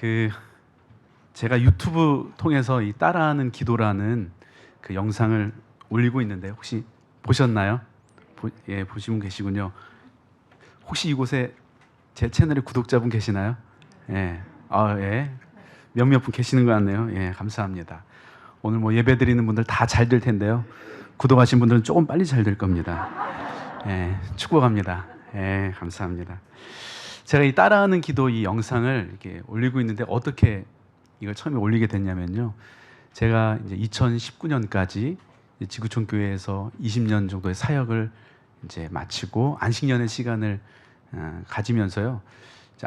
그 제가 유튜브 통해서 이 따라하는 기도라는 그 영상을 올리고 있는데 혹시 보셨나요? 예, 보시면 계시군요. 혹시 이곳에 제 채널에 구독자분 계시나요? 예, 예, 몇몇 분 계시는 것 같네요. 예, 감사합니다. 오늘 뭐 예배 드리는 분들 다 잘 될 텐데요. 구독하신 분들은 조금 빨리 잘 될 겁니다. 예, 축복합니다. 예, 감사합니다. 제가 이 따라하는 기도 이 영상을 이렇게 올리고 있는데 어떻게 이걸 처음에 올리게 됐냐면요. 제가 이제 2019년까지 지구촌 교회에서 20년 정도의 사역을 이제 마치고 안식년의 시간을 가지면서요.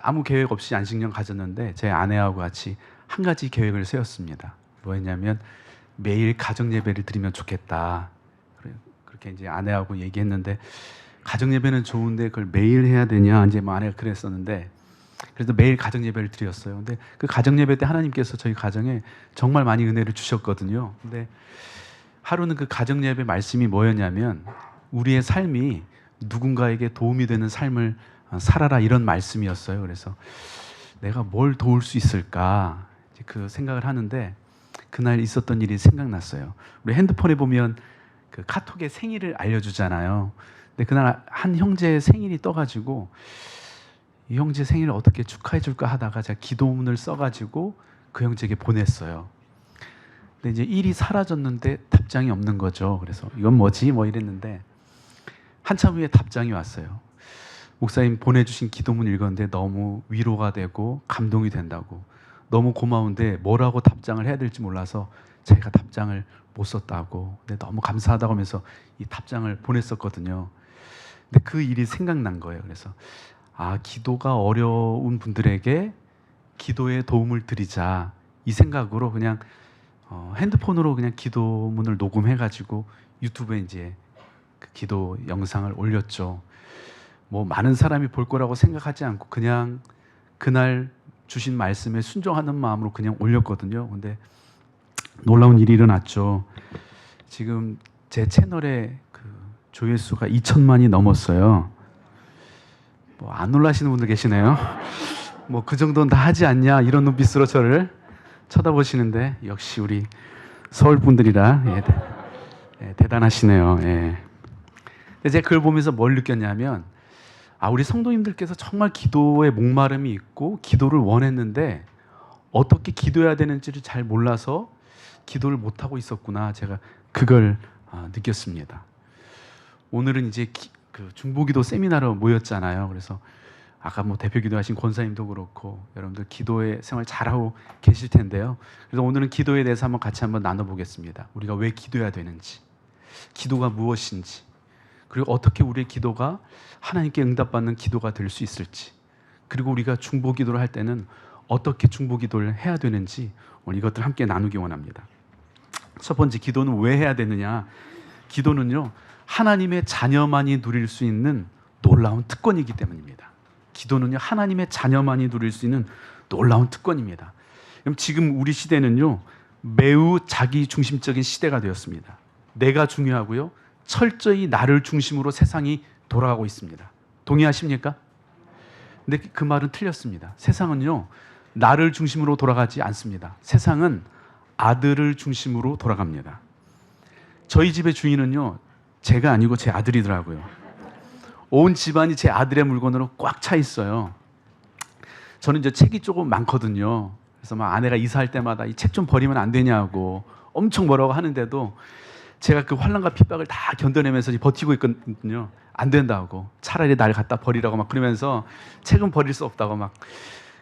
아무 계획 없이 안식년 가졌는데 제 아내하고 같이 한 가지 계획을 세웠습니다. 뭐였냐면 매일 가정 예배를 드리면 좋겠다. 그렇게 이제 아내하고 얘기했는데 가정 예배는 좋은데 그걸 매일 해야 되냐 이제 뭐 아내가 그랬었는데 그래서 매일 가정 예배를 드렸어요. 근데 그 가정 예배 때 하나님께서 저희 가정에 정말 많이 은혜를 주셨거든요. 근데 하루는 그 가정 예배 말씀이 뭐였냐면 우리의 삶이 누군가에게 도움이 되는 삶을 살아라 이런 말씀이었어요. 그래서 내가 뭘 도울 수 있을까 이제 그 생각을 하는데 그날 있었던 일이 생각났어요. 우리 핸드폰에 보면 그 카톡에 생일을 알려주잖아요. 근데 그날 한 형제의 생일이 떠가지고 이 형제 생일을 어떻게 축하해 줄까 하다가 제가 기도문을 써가지고 그 형제에게 보냈어요. 근데 이제 일이 사라졌는데 답장이 없는 거죠. 그래서 이건 뭐지? 뭐 이랬는데 한참 후에 답장이 왔어요. 목사님 보내주신 기도문 읽었는데 너무 위로가 되고 감동이 된다고. 너무 고마운데 뭐라고 답장을 해야 될지 몰라서 제가 답장을 못 썼다고. 근데 너무 감사하다고 하면서 이 답장을 보냈었거든요. 근데 그 일이 생각난 거예요. 그래서 기도가 어려운 분들에게 기도에 도움을 드리자 이 생각으로 그냥 핸드폰으로 그냥 기도문을 녹음해가지고 유튜브에 이제 그 기도 영상을 올렸죠. 뭐 많은 사람이 볼 거라고 생각하지 않고 그냥 그날 주신 말씀에 순종하는 마음으로 그냥 올렸거든요. 근데 놀라운 일이 일어났죠. 지금 제 채널에 그 조회수가 2천만이 넘었어요. 뭐 안 놀라시는 분들 계시네요. 뭐 그 정도는 다 하지 않냐 이런 눈빛으로 저를 쳐다보시는데 역시 우리 서울 분들이라 대단하시네요. 예. 근데 제가 그걸 보면서 뭘 느꼈냐면 우리 성도님들께서 정말 기도에 목마름이 있고 기도를 원했는데 어떻게 기도해야 되는지를 잘 몰라서 기도를 못하고 있었구나. 제가 그걸 느꼈습니다. 오늘은 이제 그 중보기도 세미나로 모였잖아요. 그래서 아까 뭐 대표 기도하신 권사님도 그렇고 여러분들 기도의 생활 잘하고 계실 텐데요. 그래서 오늘은 기도에 대해서 같이 한번 나눠보겠습니다. 우리가 왜 기도해야 되는지, 기도가 무엇인지, 그리고 어떻게 우리의 기도가 하나님께 응답받는 기도가 될 수 있을지, 그리고 우리가 중보기도를 할 때는 어떻게 중보기도를 해야 되는지 오늘 이것들 함께 나누기 원합니다. 첫 번째, 기도는 왜 해야 되느냐? 기도는요, 하나님의 자녀만이 누릴 수 있는 놀라운 특권이기 때문입니다. 기도는요, 하나님의 자녀만이 누릴 수 있는 놀라운 특권입니다. 그럼 지금 우리 시대는요, 매우 자기 중심적인 시대가 되었습니다. 내가 중요하고요, 철저히 나를 중심으로 세상이 돌아가고 있습니다. 동의하십니까? 근데 그 말은 틀렸습니다. 세상은요, 나를 중심으로 돌아가지 않습니다. 세상은 아들을 중심으로 돌아갑니다. 저희 집의 주인은요, 제가 아니고 제 아들이더라고요. 온 집안이 제 아들의 물건으로 꽉 차 있어요. 저는 이제 책이 조금 많거든요. 그래서 막 아내가 이사할 때마다 이 책 좀 버리면 안 되냐고 엄청 뭐라고 하는데도 제가 그 환난과 핍박을 다 견뎌내면서 버티고 있거든요. 안 된다고. 차라리 날 갖다 버리라고 막 그러면서 책은 버릴 수 없다고 막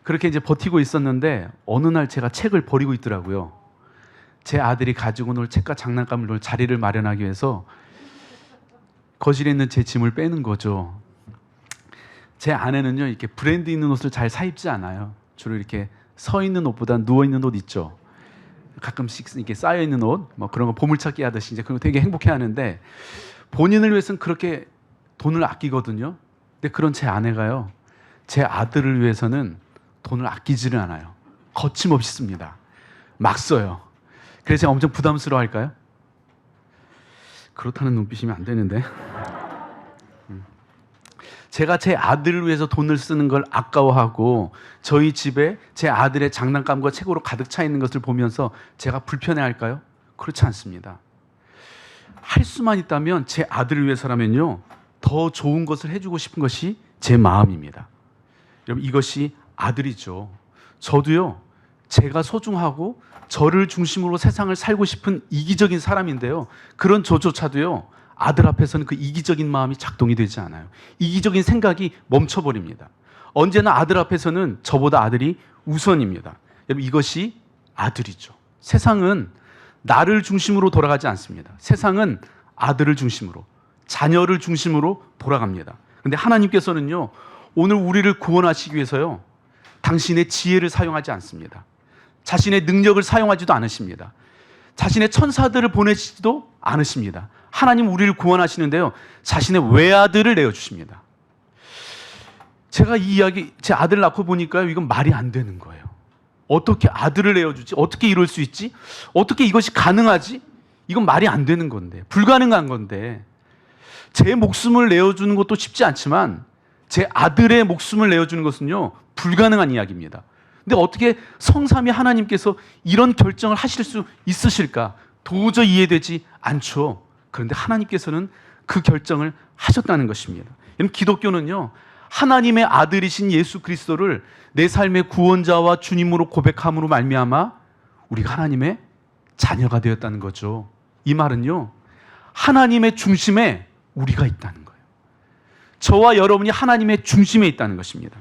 그렇게 이제 버티고 있었는데 어느 날 제가 책을 버리고 있더라고요. 제 아들이 가지고 놀 책과 장난감을 놓을 자리를 마련하기 위해서 거실에 있는 제 짐을 빼는 거죠. 제 아내는요, 이렇게 브랜드 있는 옷을 잘 사 입지 않아요. 주로 이렇게 서 있는 옷보다 누워 있는 옷 있죠. 가끔씩 이렇게 쌓여 있는 옷, 뭐 그런 거 보물찾기 하듯이 이제 그런 거 되게 행복해하는데 본인을 위해서는 그렇게 돈을 아끼거든요. 근데 그런 제 아내가요, 제 아들을 위해서는 돈을 아끼지를 않아요. 거침없이 씁니다. 막 써요. 그래서 제가 엄청 부담스러워할까요? 그렇다는 눈빛이면 안 되는데. 제가 제 아들을 위해서 돈을 쓰는 걸 아까워하고 저희 집에 제 아들의 장난감과 책으로 가득 차 있는 것을 보면서 제가 불편해할까요? 그렇지 않습니다. 할 수만 있다면 제 아들을 위해서라면요, 더 좋은 것을 해주고 싶은 것이 제 마음입니다. 여러분, 이것이 아들이죠. 저도요, 제가 소중하고 저를 중심으로 세상을 살고 싶은 이기적인 사람인데요, 그런 저조차도요, 아들 앞에서는 그 이기적인 마음이 작동이 되지 않아요. 이기적인 생각이 멈춰버립니다. 언제나 아들 앞에서는 저보다 아들이 우선입니다. 여러분, 이것이 아들이죠. 세상은 나를 중심으로 돌아가지 않습니다. 세상은 아들을 중심으로, 자녀를 중심으로 돌아갑니다. 그런데 하나님께서는요, 오늘 우리를 구원하시기 위해서요, 당신의 지혜를 사용하지 않습니다. 자신의 능력을 사용하지도 않으십니다. 자신의 천사들을 보내시지도 않으십니다. 하나님 우리를 구원하시는데요, 자신의 외아들을 내어주십니다. 제가 이 이야기, 제 아들 낳고 보니까요, 이건 말이 안 되는 거예요. 어떻게 아들을 내어주지? 어떻게 이럴 수 있지? 어떻게 이것이 가능하지? 이건 말이 안 되는 건데, 불가능한 건데, 제 목숨을 내어주는 것도 쉽지 않지만 제 아들의 목숨을 내어주는 것은요, 불가능한 이야기입니다. 근데 어떻게 성삼위 하나님께서 이런 결정을 하실 수 있으실까? 도저히 이해되지 않죠. 그런데 하나님께서는 그 결정을 하셨다는 것입니다. 여러분, 기독교는요, 하나님의 아들이신 예수 그리스도를 내 삶의 구원자와 주님으로 고백함으로 말미암아 우리가 하나님의 자녀가 되었다는 거죠. 이 말은요, 하나님의 중심에 우리가 있다는 거예요. 저와 여러분이 하나님의 중심에 있다는 것입니다.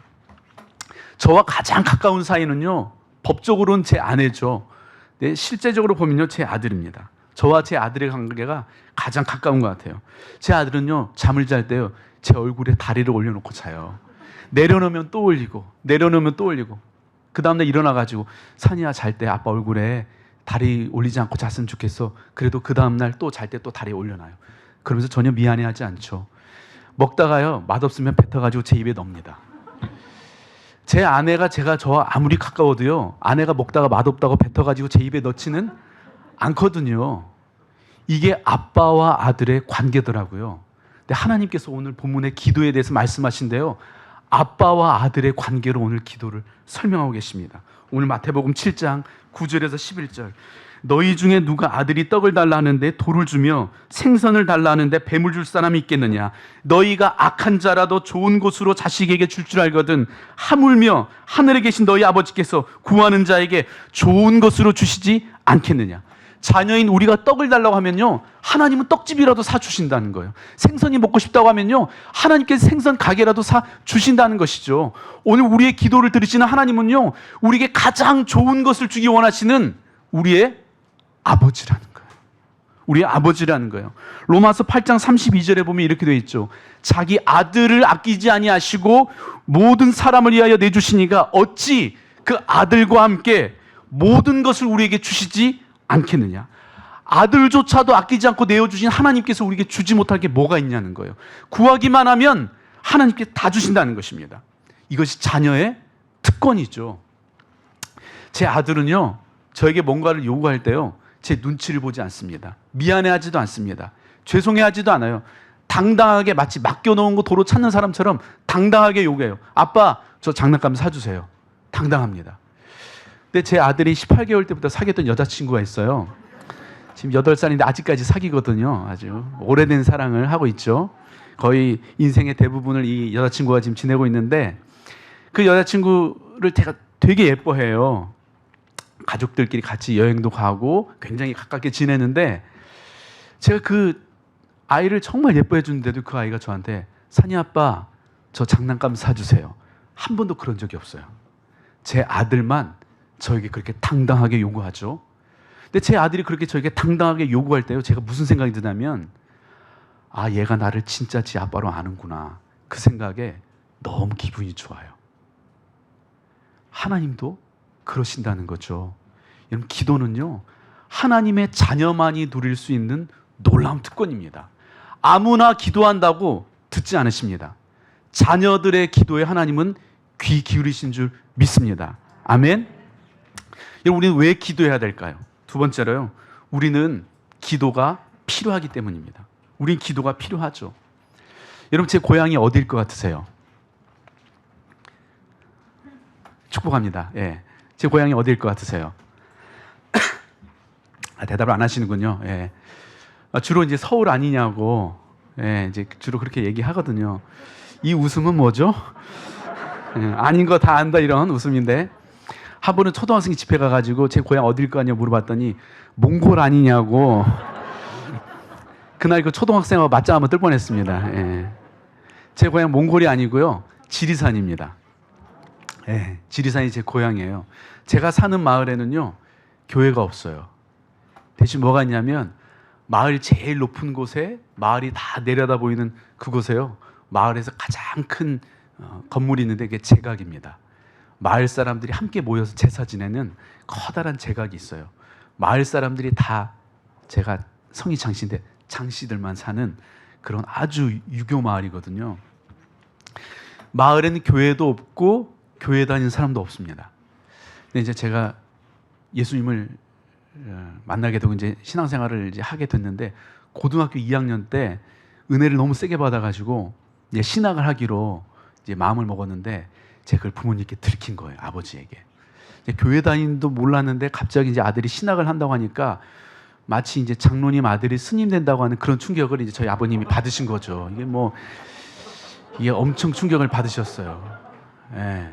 저와 가장 가까운 사이는요, 법적으로는 제 아내죠. 네, 실제적으로 보면요, 제 아들입니다. 저와 제 아들의 관계가 가장 가까운 것 같아요. 제 아들은요, 잠을 잘 때요, 제 얼굴에 다리를 올려놓고 자요. 내려놓으면 또 올리고, 내려놓으면 또 올리고. 그 다음날 일어나가지고, 산이야, 잘 때 아빠 얼굴에 다리 올리지 않고 잤으면 좋겠어. 그래도 그 다음날 또 잘 때 또 다리 올려놔요. 그러면서 전혀 미안해하지 않죠. 먹다가요, 맛없으면 뱉어가지고 제 입에 넣습니다. 제 아내가 제가 저와 아무리 가까워도요, 아내가 먹다가 맛없다고 뱉어가지고 제 입에 넣지는 않거든요. 이게 아빠와 아들의 관계더라고요. 근데 하나님께서 오늘 본문의 기도에 대해서 말씀하신데요, 아빠와 아들의 관계로 오늘 기도를 설명하고 계십니다. 오늘 마태복음 7장 9절에서 11절. 너희 중에 누가 아들이 떡을 달라 하는데 돌을 주며 생선을 달라 하는데 뱀을 줄 사람이 있겠느냐? 너희가 악한 자라도 좋은 곳으로 자식에게 줄 줄 알거든 하물며 하늘에 계신 너희 아버지께서 구하는 자에게 좋은 것으로 주시지 않겠느냐? 자녀인 우리가 떡을 달라고 하면요, 하나님은 떡집이라도 사주신다는 거예요. 생선이 먹고 싶다고 하면요, 하나님께서 생선 가게라도 사주신다는 것이죠. 오늘 우리의 기도를 들으시는 하나님은요, 우리에게 가장 좋은 것을 주기 원하시는 우리의 아버지라는 거예요. 우리의 아버지라는 거예요. 로마서 8장 32절에 보면 이렇게 되어 있죠. 자기 아들을 아끼지 아니하시고 모든 사람을 위하여 내주시니가 어찌 그 아들과 함께 모든 것을 우리에게 주시지 않겠느냐. 아들조차도 아끼지 않고 내어주신 하나님께서 우리에게 주지 못할 게 뭐가 있냐는 거예요. 구하기만 하면 하나님께 다 주신다는 것입니다. 이것이 자녀의 특권이죠. 제 아들은요, 저에게 뭔가를 요구할 때요, 제 눈치를 보지 않습니다. 미안해하지도 않습니다. 죄송해하지도 않아요. 당당하게 마치 맡겨놓은 거 도로 찾는 사람처럼 당당하게 요구해요. 아빠, 저 장난감 사주세요. 당당합니다. 근데 제 아들이 18개월 때부터 사귀었던 여자친구가 있어요. 지금 8살인데 아직까지 사귀거든요. 아주 오래된 사랑을 하고 있죠. 거의 인생의 대부분을 이 여자친구가 지금 지내고 있는데, 그 여자친구를 제가 되게 예뻐해요. 가족들끼리 같이 여행도 가고 굉장히 가깝게 지내는데, 제가 그 아이를 정말 예뻐해 주는데도 그 아이가 저한테 산이 아빠, 저 장난감 사주세요. 한 번도 그런 적이 없어요. 제 아들만 저에게 그렇게 당당하게 요구하죠. 근데 제 아들이 그렇게 저에게 당당하게 요구할 때요, 제가 무슨 생각이 드냐면, 아, 얘가 나를 진짜 지 아빠로 아는구나. 그 생각에 너무 기분이 좋아요. 하나님도 그러신다는 거죠. 여러분, 기도는요, 하나님의 자녀만이 누릴 수 있는 놀라운 특권입니다. 아무나 기도한다고 듣지 않으십니다. 자녀들의 기도에 하나님은 귀 기울이신 줄 믿습니다. 아멘. 여러분, 우리는 왜 기도해야 될까요? 두 번째로요, 우리는 기도가 필요하기 때문입니다. 우린 기도가 필요하죠. 여러분 제 고향이 어디일 것 같으세요? 축복합니다. 예. 제 고향이 어디일 것 같으세요? 대답을 안 하시는군요. 예. 주로 이제 서울 아니냐고, 예, 이제 주로 그렇게 얘기하거든요. 이 웃음은 뭐죠? 예, 아닌 거 다 안다 이런 웃음인데, 한 번은 초등학생이 집회 가가지고 제 고향 어딜 거냐 물어봤더니 몽골 아니냐고. 그날 그 초등학생하고 맞짱 한번 뜰 뻔했습니다. 예. 제 고향 몽골이 아니고요, 지리산입니다. 예, 지리산이 제 고향이에요. 제가 사는 마을에는요 교회가 없어요. 대신 뭐가 있냐면 마을 제일 높은 곳에, 마을이 다 내려다 보이는 그곳에요, 마을에서 가장 큰 건물이 있는데 그게 제각입니다. 마을 사람들이 함께 모여서 제사 지내는 커다란 제각이 있어요. 마을 사람들이 다, 제가 성이 장씨인데 장씨들만 사는 그런 아주 유교 마을이거든요. 마을에는 교회도 없고 교회 다니는 사람도 없습니다. 근데 이제 제가 예수님을 만나게 되고 이제 신앙생활을 이제 하게 됐는데, 고등학교 2학년 때 은혜를 너무 세게 받아가지고 이제 신학을 하기로 이제 마음을 먹었는데, 제가 그걸 부모님께 들킨 거예요, 아버지에게. 이제 교회 다니는도 몰랐는데 갑자기 이제 아들이 신학을 한다고 하니까 마치 이제 장로님 아들이 스님 된다고 하는 그런 충격을 이제 저희 아버님이 받으신 거죠. 이게 엄청 충격을 받으셨어요. 예.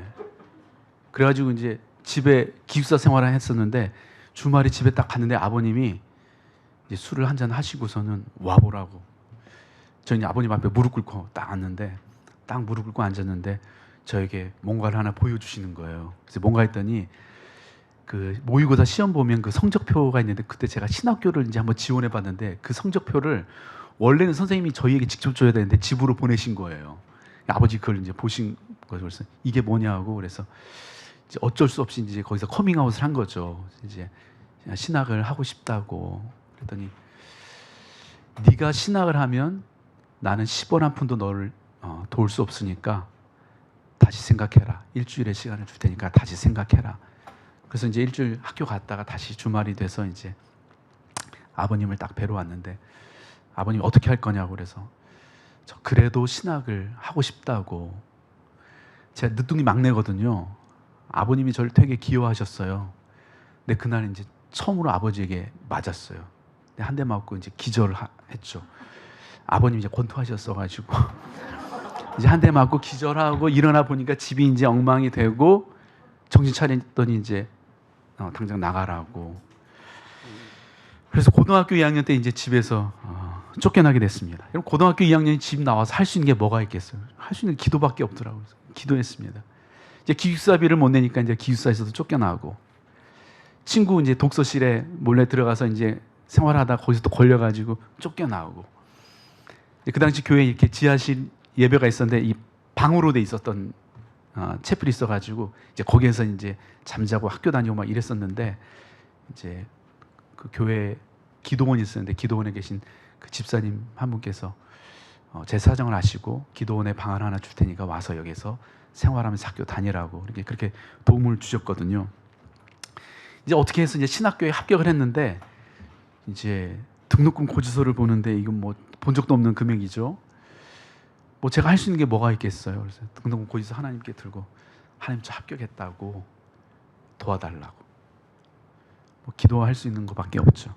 그래가지고 이제 집에 기숙사 생활을 했었는데, 주말에 집에 딱 갔는데 아버님이 이제 술을 한잔 하시고서는 와보라고. 저는 아버님 앞에 무릎 꿇고 딱 앉는데, 딱 무릎 꿇고 앉았는데 저에게 뭔가를 하나 보여주시는 거예요. 그래서 뭔가 했더니 그 모의고사 시험 보면 그 성적표가 있는데, 그때 제가 신학교를 이제 한번 지원해 봤는데 그 성적표를 원래는 선생님이 저희에게 직접 줘야 되는데 집으로 보내신 거예요. 아버지 그걸 이제 보신 거죠. 그래서 이게 뭐냐고, 그래서 이제 어쩔 수 없이 이제 거기서 커밍아웃을 한 거죠. 이제 신학을 하고 싶다고. 그랬더니 네가 신학을 하면 나는 10원 한 푼도 너를 도울 수 없으니까 다시 생각해라. 일주일의 시간을 줄 테니까 다시 생각해라. 그래서 이제 일주일 학교 갔다가 다시 주말이 돼서 이제 아버님을 딱 뵈러 왔는데, 아버님이 어떻게 할 거냐고. 그래서 저 그래도 신학을 하고 싶다고. 제가 늦둥이 막내거든요. 아버님이 저를 되게 귀여워하셨어요. 근데 그날 이제 처음으로 아버지에게 맞았어요. 한 대 맞고 이제 기절을 했죠. 아버님이 이제 권투하셨어가지고 이제 한 대 맞고 기절하고 일어나 보니까 집이 이제 엉망이 되고, 정신 차렸더니 이제 당장 나가라고. 그래서 고등학교 2학년 때 이제 집에서 쫓겨나게 됐습니다. 그럼 고등학교 2학년이 집 나와서 할 수 있는 게 뭐가 있겠어요? 할 수 있는 게 기도밖에 없더라고요. 그래서 기도했습니다. 이제 기숙사비를 못 내니까 이제 기숙사에서도 쫓겨나고, 친구 이제 독서실에 몰래 들어가서 이제 생활하다 거기서 또 걸려가지고 쫓겨나오고. 그 당시 교회에 이렇게 지하실 예배가 있었는데 이 방으로 돼 있었던 채플이 있어가지고 이제 거기에서 이제 잠자고 학교 다니고 막 이랬었는데, 이제 그 교회 기도원이 있었는데 기도원에 계신 그 집사님 한 분께서 제 사정을 아시고 기도원에 방 하나 줄 테니까 와서 여기서 생활하면서 학교 다니라고 이렇게 그렇게 도움을 주셨거든요. 이제 어떻게 해서 이제 신학교에 합격을 했는데, 이제 등록금 고지서를 보는데 이건 뭐 본 적도 없는 금액이죠. 뭐 제가 할 수 있는 게 뭐가 있겠어요. 그래서 등록금 고지서 하나님께 들고, 하나님 저 합격했다고 도와달라고. 뭐 기도할 수 있는 것밖에 없죠.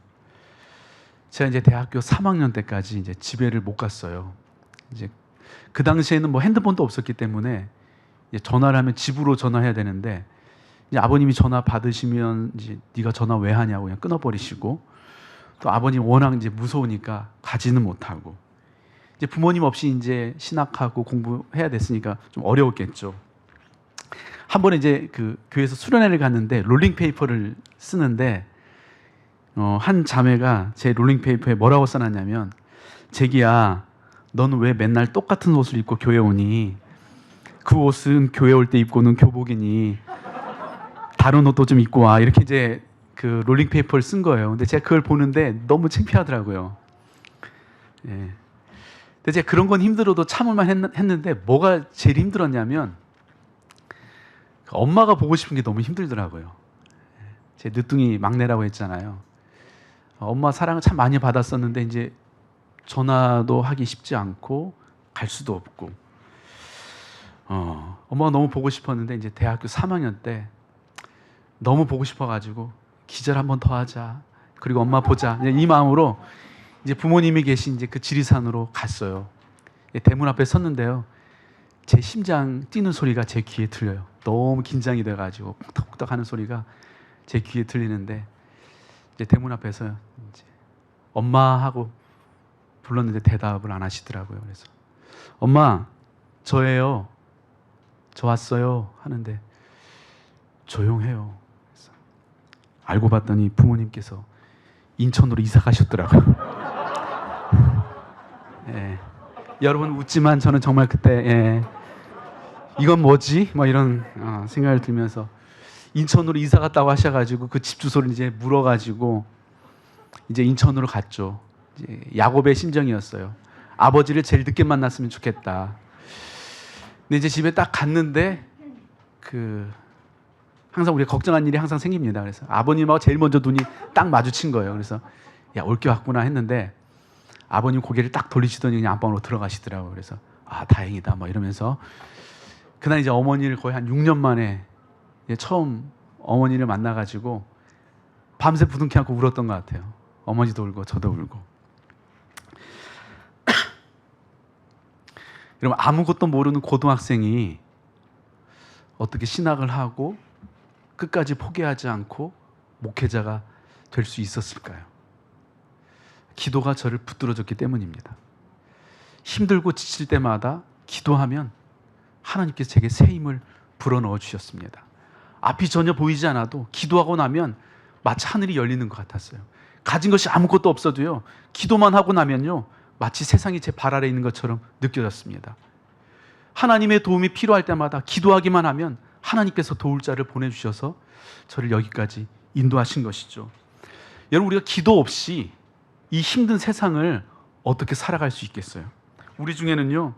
제가 이제 대학교 3학년 때까지 이제 집에를 못 갔어요. 이제 그 당시에는 뭐 핸드폰도 없었기 때문에 이제 전화를 하면 집으로 전화해야 되는데, 이제 아버님이 전화 받으시면 이제 네가 전화 왜 하냐고 그냥 끊어버리시고, 또 아버님 워낙 이제 무서우니까 가지는 못하고, 이제 부모님 없이 이제 신학하고 공부해야 됐으니까 좀 어려웠겠죠. 한 번에 이제 그 교회에서 수련회를 갔는데 롤링페이퍼를 쓰는데, 한 자매가 제 롤링페이퍼에 뭐라고 써놨냐면, 재기야, 너는 왜 맨날 똑같은 옷을 입고 교회 오니? 그 옷은 교회 올 때 입고는 교복이니 다른 옷도 좀 입고 와. 이렇게 이제 그 롤링페이퍼를 쓴 거예요. 근데 제가 그걸 보는데 너무 창피하더라고요. 예. 근데 제가 그런 건 힘들어도 참을만 했는데, 뭐가 제일 힘들었냐면 엄마가 보고 싶은 게 너무 힘들더라고요. 제 늦둥이 막내라고 했잖아요. 엄마 사랑을 참 많이 받았었는데 이제 전화도 하기 쉽지 않고 갈 수도 없고 엄마가 너무 보고 싶었는데 이제 대학교 3학년 때 너무 보고 싶어가지고 기절 한 번 더 하자. 그리고 엄마 보자. 이 마음으로 이제 부모님이 계신 이제 그 지리산으로 갔어요. 대문 앞에 섰는데요. 제 심장 뛰는 소리가 제 귀에 들려요. 너무 긴장이 돼가지고 쿵떡쿵떡 하는 소리가 제 귀에 들리는데 이제 대문 앞에서 이제 엄마 하고 불렀는데 대답을 안 하시더라고요. 그래서 엄마 저예요. 저 왔어요 하는데 조용해요. 그래서 알고 봤더니 부모님께서 인천으로 이사 가셨더라고요. 예. 여러분 웃지만 저는 정말 그때 이건 뭐지? 뭐 이런 생각을 들면서 인천으로 이사 갔다고 하셔가지고 그 집 주소를 이제 물어가지고 이제 인천으로 갔죠. 이제 야곱의 심정이었어요. 아버지를 제일 늦게 만났으면 좋겠다. 근데 이제 집에 딱 갔는데 항상 우리가 걱정한 일이 항상 생깁니다. 그래서 아버님하고 제일 먼저 눈이 딱 마주친 거예요. 그래서 야, 올 게 왔구나 했는데 아버님 고개를 딱 돌리시더니 그냥 안방으로 들어가시더라고요. 그래서 다행이다 뭐 이러면서 그날 이제 어머니를 거의 한 6년 만에 처음 어머니를 만나가지고 밤새 부둥켜 안고 울었던 것 같아요. 어머니도 울고 저도 울고. 여러분 아무것도 모르는 고등학생이 어떻게 신학을 하고 끝까지 포기하지 않고 목회자가 될 수 있었을까요? 기도가 저를 붙들어줬기 때문입니다. 힘들고 지칠 때마다 기도하면 하나님께서 제게 새 힘을 불어넣어 주셨습니다. 앞이 전혀 보이지 않아도 기도하고 나면 마치 하늘이 열리는 것 같았어요. 가진 것이 아무것도 없어도요, 기도만 하고 나면요, 마치 세상이 제 발 아래 있는 것처럼 느껴졌습니다. 하나님의 도움이 필요할 때마다 기도하기만 하면 하나님께서 도울 자를 보내주셔서 저를 여기까지 인도하신 것이죠. 여러분 우리가 기도 없이 이 힘든 세상을 어떻게 살아갈 수 있겠어요? 우리 중에는요,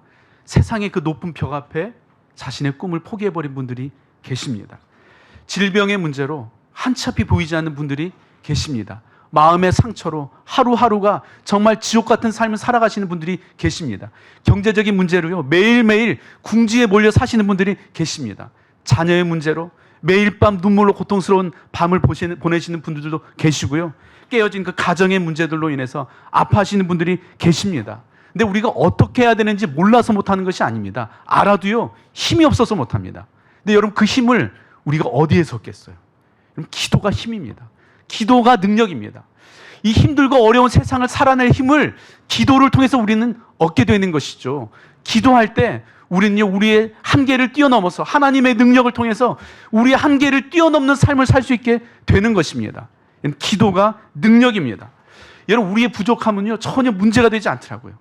세상의 그 높은 벽 앞에 자신의 꿈을 포기해버린 분들이 계십니다. 질병의 문제로 한치 앞이 보이지 않는 분들이 계십니다. 마음의 상처로 하루하루가 정말 지옥 같은 삶을 살아가시는 분들이 계십니다. 경제적인 문제로요, 매일매일 궁지에 몰려 사시는 분들이 계십니다. 자녀의 문제로 매일 밤 눈물로 고통스러운 밤을 보내시는 분들도 계시고요, 깨어진 그 가정의 문제들로 인해서 아파하시는 분들이 계십니다. 근데 우리가 어떻게 해야 되는지 몰라서 못하는 것이 아닙니다. 알아도요, 힘이 없어서 못합니다. 근데 여러분 그 힘을 우리가 어디에서 얻겠어요? 여러분 기도가 힘입니다. 기도가 능력입니다. 이 힘들고 어려운 세상을 살아낼 힘을 기도를 통해서 우리는 얻게 되는 것이죠. 기도할 때 우리는요, 우리의 한계를 뛰어넘어서 하나님의 능력을 통해서 우리의 한계를 뛰어넘는 삶을 살 수 있게 되는 것입니다. 기도가 능력입니다. 여러분 우리의 부족함은요, 전혀 문제가 되지 않더라고요.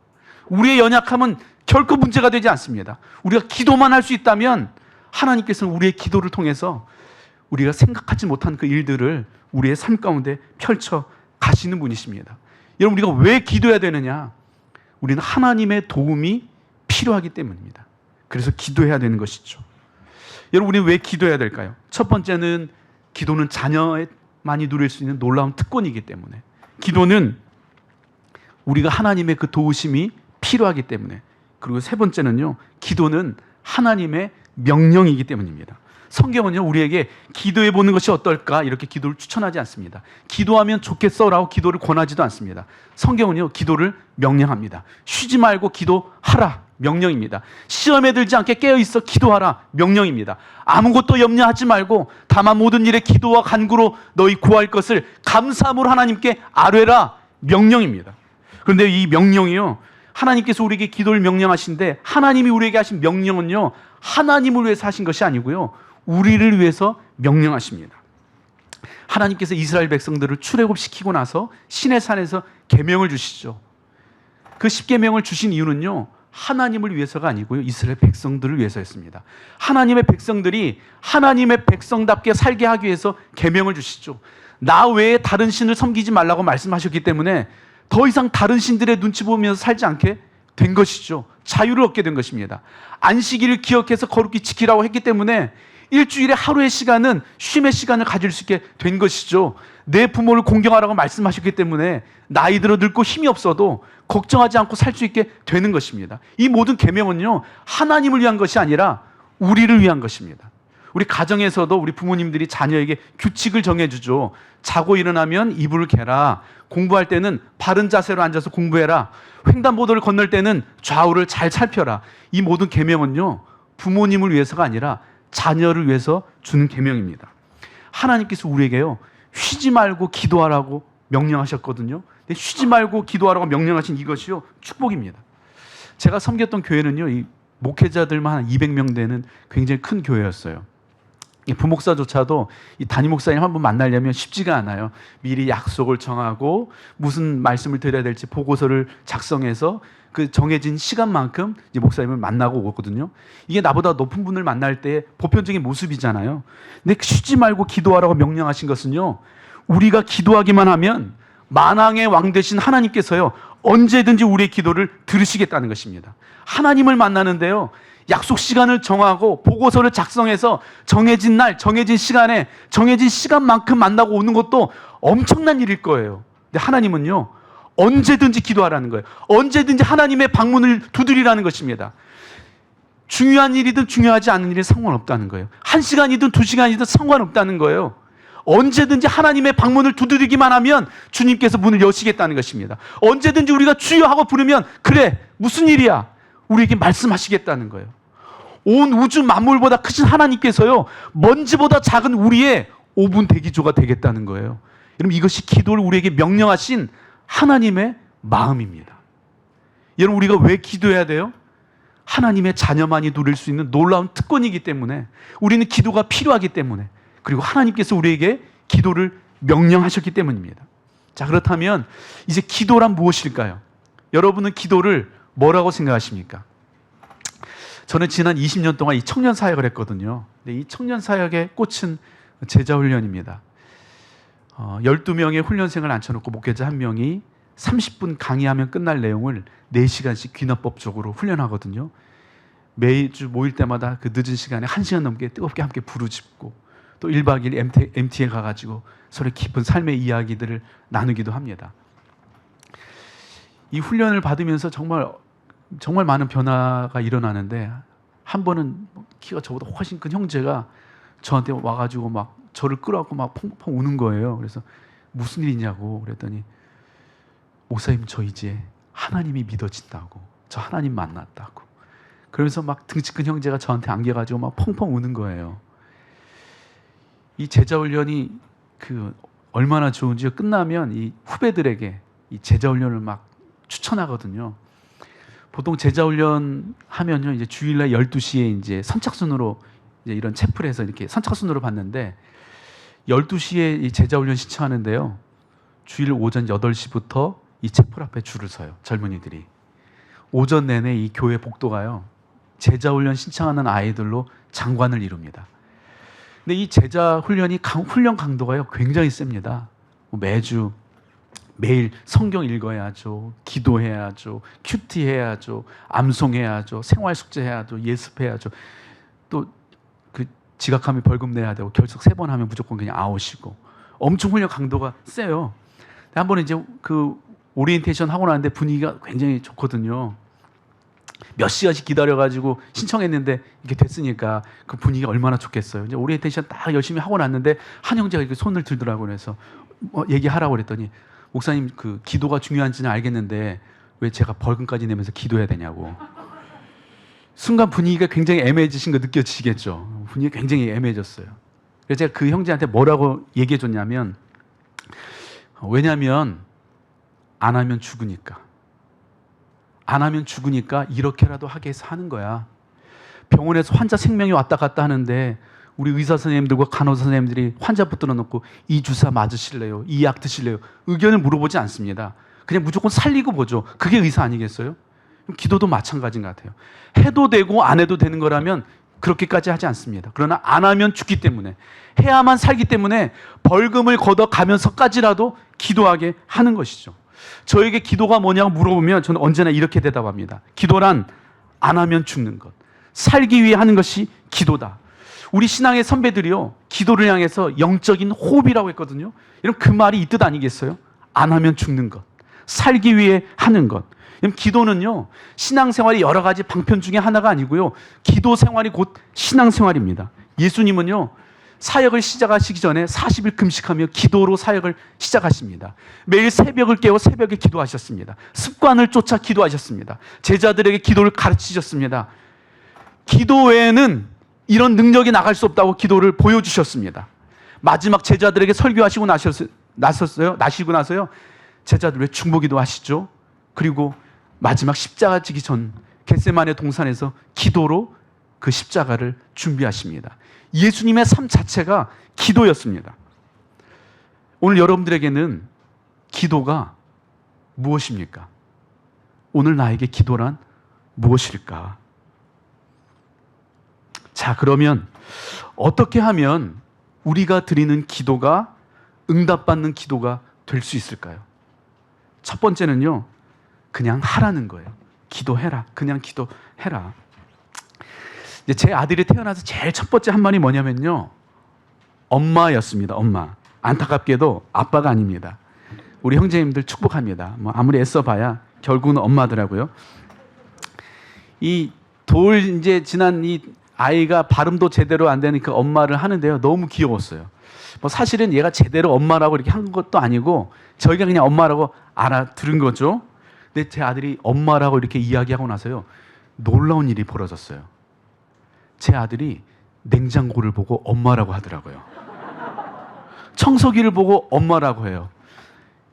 우리의 연약함은 결코 문제가 되지 않습니다. 우리가 기도만 할 수 있다면 하나님께서는 우리의 기도를 통해서 우리가 생각하지 못한 그 일들을 우리의 삶 가운데 펼쳐 가시는 분이십니다. 여러분 우리가 왜 기도해야 되느냐? 우리는 하나님의 도움이 필요하기 때문입니다. 그래서 기도해야 되는 것이죠. 여러분 우리는 왜 기도해야 될까요? 첫 번째는 기도는 자녀만이 누릴 수 있는 놀라운 특권이기 때문에, 기도는 우리가 하나님의 그 도우심이 필요하기 때문에, 그리고 세 번째는요, 기도는 하나님의 명령이기 때문입니다. 성경은요, 우리에게 기도해 보는 것이 어떨까 이렇게 기도를 추천하지 않습니다. 기도하면 좋겠어라고 기도를 권하지도 않습니다. 성경은요, 기도를 명령합니다. 쉬지 말고 기도하라, 명령입니다. 시험에 들지 않게 깨어있어 기도하라, 명령입니다. 아무것도 염려하지 말고 다만 모든 일에 기도와 간구로 너희 구할 것을 감사함으로 하나님께 아뢰라, 명령입니다. 그런데 이 명령이요, 하나님께서 우리에게 기도를 명령하신데, 하나님이 우리에게 하신 명령은요, 하나님을 위해서 하신 것이 아니고요, 우리를 위해서 명령하십니다. 하나님께서 이스라엘 백성들을 출애굽시키고 나서 시내산에서 계명을 주시죠. 그 10계명을 주신 이유는요, 하나님을 위해서가 아니고요, 이스라엘 백성들을 위해서였습니다. 하나님의 백성들이 하나님의 백성답게 살게 하기 위해서 계명을 주시죠. 나 외에 다른 신을 섬기지 말라고 말씀하셨기 때문에 더 이상 다른 신들의 눈치 보면서 살지 않게 된 것이죠. 자유를 얻게 된 것입니다. 안식일을 기억해서 거룩히 지키라고 했기 때문에 일주일에 하루의 시간은 쉼의 시간을 가질 수 있게 된 것이죠. 내 부모를 공경하라고 말씀하셨기 때문에 나이 들어 늙고 힘이 없어도 걱정하지 않고 살 수 있게 되는 것입니다. 이 모든 계명은요, 하나님을 위한 것이 아니라 우리를 위한 것입니다. 우리 가정에서도 우리 부모님들이 자녀에게 규칙을 정해주죠. 자고 일어나면 이불을 개라. 공부할 때는 바른 자세로 앉아서 공부해라. 횡단보도를 건널 때는 좌우를 잘 살펴라. 이 모든 계명은요, 부모님을 위해서가 아니라 자녀를 위해서 주는 계명입니다. 하나님께서 우리에게요, 쉬지 말고 기도하라고 명령하셨거든요. 근데 쉬지 말고 기도하라고 명령하신 이것이요, 축복입니다. 제가 섬겼던 교회는요, 이 목회자들만 한 200명 되는 굉장히 큰 교회였어요. 부목사조차도 이 담임 목사님 한 번 만나려면 쉽지가 않아요. 미리 약속을 정하고 무슨 말씀을 드려야 될지 보고서를 작성해서 그 정해진 시간만큼 이제 목사님을 만나고 오거든요. 이게 나보다 높은 분을 만날 때 보편적인 모습이잖아요. 근데 쉬지 말고 기도하라고 명령하신 것은요, 우리가 기도하기만 하면 만왕의 왕 되신 하나님께서요, 언제든지 우리의 기도를 들으시겠다는 것입니다. 하나님을 만나는데요, 약속 시간을 정하고 보고서를 작성해서 정해진 날, 정해진 시간에 정해진 시간만큼 만나고 오는 것도 엄청난 일일 거예요. 근데 하나님은요, 언제든지 기도하라는 거예요. 언제든지 하나님의 방문을 두드리라는 것입니다. 중요한 일이든 중요하지 않은 일이 상관없다는 거예요. 1시간이든 2시간이든 상관없다는 거예요. 언제든지 하나님의 방문을 두드리기만 하면 주님께서 문을 여시겠다는 것입니다. 언제든지 우리가 주여 하고 부르면 그래, 무슨 일이야? 우리에게 말씀하시겠다는 거예요. 온 우주 만물보다 크신 하나님께서요, 먼지보다 작은 우리의 5분 대기조가 되겠다는 거예요. 여러분, 이것이 기도를 우리에게 명령하신 하나님의 마음입니다. 여러분, 우리가 왜 기도해야 돼요? 하나님의 자녀만이 누릴 수 있는 놀라운 특권이기 때문에, 우리는 기도가 필요하기 때문에, 그리고 하나님께서 우리에게 기도를 명령하셨기 때문입니다. 자, 그렇다면 이제 기도란 무엇일까요? 여러분은 기도를 뭐라고 생각하십니까? 저는 지난 20년 동안 이 청년 사역을 했거든요. 근데 이 청년 사역의 꽃은 제자 훈련입니다. 12명의 훈련생을 앉혀놓고 목회자 1명이 30분 강의하면 끝날 내용을 4시간씩 귀납법적으로 훈련하거든요. 매주 모일 때마다 그 늦은 시간에 1시간 넘게 뜨겁게 함께 부르짖고 또 1박 2일 MT에 가가지고 서로 깊은 삶의 이야기들을 나누기도 합니다. 이 훈련을 받으면서 정말 많은 변화가 일어나는데, 한 번은 키가 저보다 훨씬 큰 형제가 저한테 와가지고 막 저를 끌어안고 막 펑펑 우는 거예요. 그래서 무슨 일이냐고 그랬더니, 목사님, 저 이제 하나님이 믿어진다고, 저 하나님 만났다고. 그러면서 막 등치 큰 형제가 저한테 안겨가지고 막 펑펑 우는 거예요. 이 제자훈련이 얼마나 좋은지요. 끝나면 이 후배들에게 이 제자훈련을 막 추천하거든요. 보통 제자훈련 하면요, 이제 주일날 12시에 이제 선착순으로 이제 이런 채플에서 이렇게 선착순으로 받는데, 12시에 이 제자훈련 신청하는데요, 주일 오전 8시부터 이 채플 앞에 줄을 서요, 젊은이들이. 오전 내내 이 교회 복도가요, 제자훈련 신청하는 아이들로 장관을 이룹니다. 근데 이 제자훈련이 훈련 강도가요, 굉장히 셉니다. 매일 성경 읽어야죠, 기도해야죠, 큐티 해야죠, 암송해야죠, 생활숙제 해야죠, 예습해야죠. 또 그 지각하면 벌금 내야 되고, 결석 3번 하면 무조건 그냥 아웃이고, 엄청 훈련 강도가 세요. 한 번은 이제 그 오리엔테이션 하고 나는데 분위기가 굉장히 좋거든요. 몇 시간씩 기다려가지고 신청했는데 이게 됐으니까 그 분위기가 얼마나 좋겠어요. 이제 오리엔테이션 딱 열심히 하고 났는데 한 형제가 이렇게 손을 들더라고요. 그래서 얘기하라고 그랬더니, 목사님, 그 기도가 중요한지는 알겠는데 왜 제가 벌금까지 내면서 기도해야 되냐고. 순간 분위기가 굉장히 애매해지신 거 느껴지시겠죠. 분위기가 굉장히 애매해졌어요. 그래서 제가 그 형제한테 뭐라고 얘기해 줬냐면, 왜냐하면 안 하면 죽으니까. 안 하면 죽으니까 이렇게라도 하게 해서 하는 거야. 병원에서 환자 생명이 왔다 갔다 하는데 우리 의사 선생님들과 간호사 선생님들이 환자 붙들어 놓고 이 주사 맞으실래요? 이 약 드실래요? 의견을 물어보지 않습니다. 그냥 무조건 살리고 보죠. 그게 의사 아니겠어요? 기도도 마찬가지인 것 같아요. 해도 되고 안 해도 되는 거라면 그렇게까지 하지 않습니다. 그러나 안 하면 죽기 때문에, 해야만 살기 때문에 벌금을 걷어가면서까지라도 기도하게 하는 것이죠. 저에게 기도가 뭐냐고 물어보면 저는 언제나 이렇게 대답합니다. 기도란 안 하면 죽는 것, 살기 위해 하는 것이 기도다. 우리 신앙의 선배들이요, 기도를 향해서 영적인 호흡이라고 했거든요. 여러분, 그 말이 이 뜻 아니겠어요? 안 하면 죽는 것, 살기 위해 하는 것. 여러분, 기도는요, 신앙생활이 여러 가지 방편 중에 하나가 아니고요, 기도 생활이 곧 신앙생활입니다. 예수님은요, 사역을 시작하시기 전에 40일 금식하며 기도로 사역을 시작하십니다. 매일 새벽을 깨워 새벽에 기도하셨습니다. 습관을 쫓아 기도하셨습니다. 제자들에게 기도를 가르치셨습니다. 기도 외에는 이런 능력이 나갈 수 없다고 기도를 보여주셨습니다. 마지막 제자들에게 설교하시고 나시고 나서요, 제자들 왜 중보기도 하시죠? 그리고 마지막 십자가 지기 전 겟세마네 동산에서 기도로 그 십자가를 준비하십니다. 예수님의 삶 자체가 기도였습니다. 오늘 여러분들에게는 기도가 무엇입니까? 오늘 나에게 기도란 무엇일까? 자, 그러면 어떻게 하면 우리가 드리는 기도가 응답받는 기도가 될 수 있을까요? 첫 번째는요, 그냥 하라는 거예요. 기도해라. 그냥 기도해라. 제 아들이 태어나서 제일 첫 번째 한 말이 뭐냐면요, 엄마였습니다. 엄마. 안타깝게도 아빠가 아닙니다. 우리 형제님들 축복합니다. 뭐 아무리 애써봐야 결국은 엄마더라고요. 이 돌 이제 지난 이 아이가 발음도 제대로 안 되니까 엄마를 하는데요, 너무 귀여웠어요. 뭐 사실은 얘가 제대로 엄마라고 이렇게 한 것도 아니고 저희가 그냥 엄마라고 알아들은 거죠. 근데 제 아들이 엄마라고 이렇게 이야기하고 나서요, 놀라운 일이 벌어졌어요. 제 아들이 냉장고를 보고 엄마라고 하더라고요. 청소기를 보고 엄마라고 해요.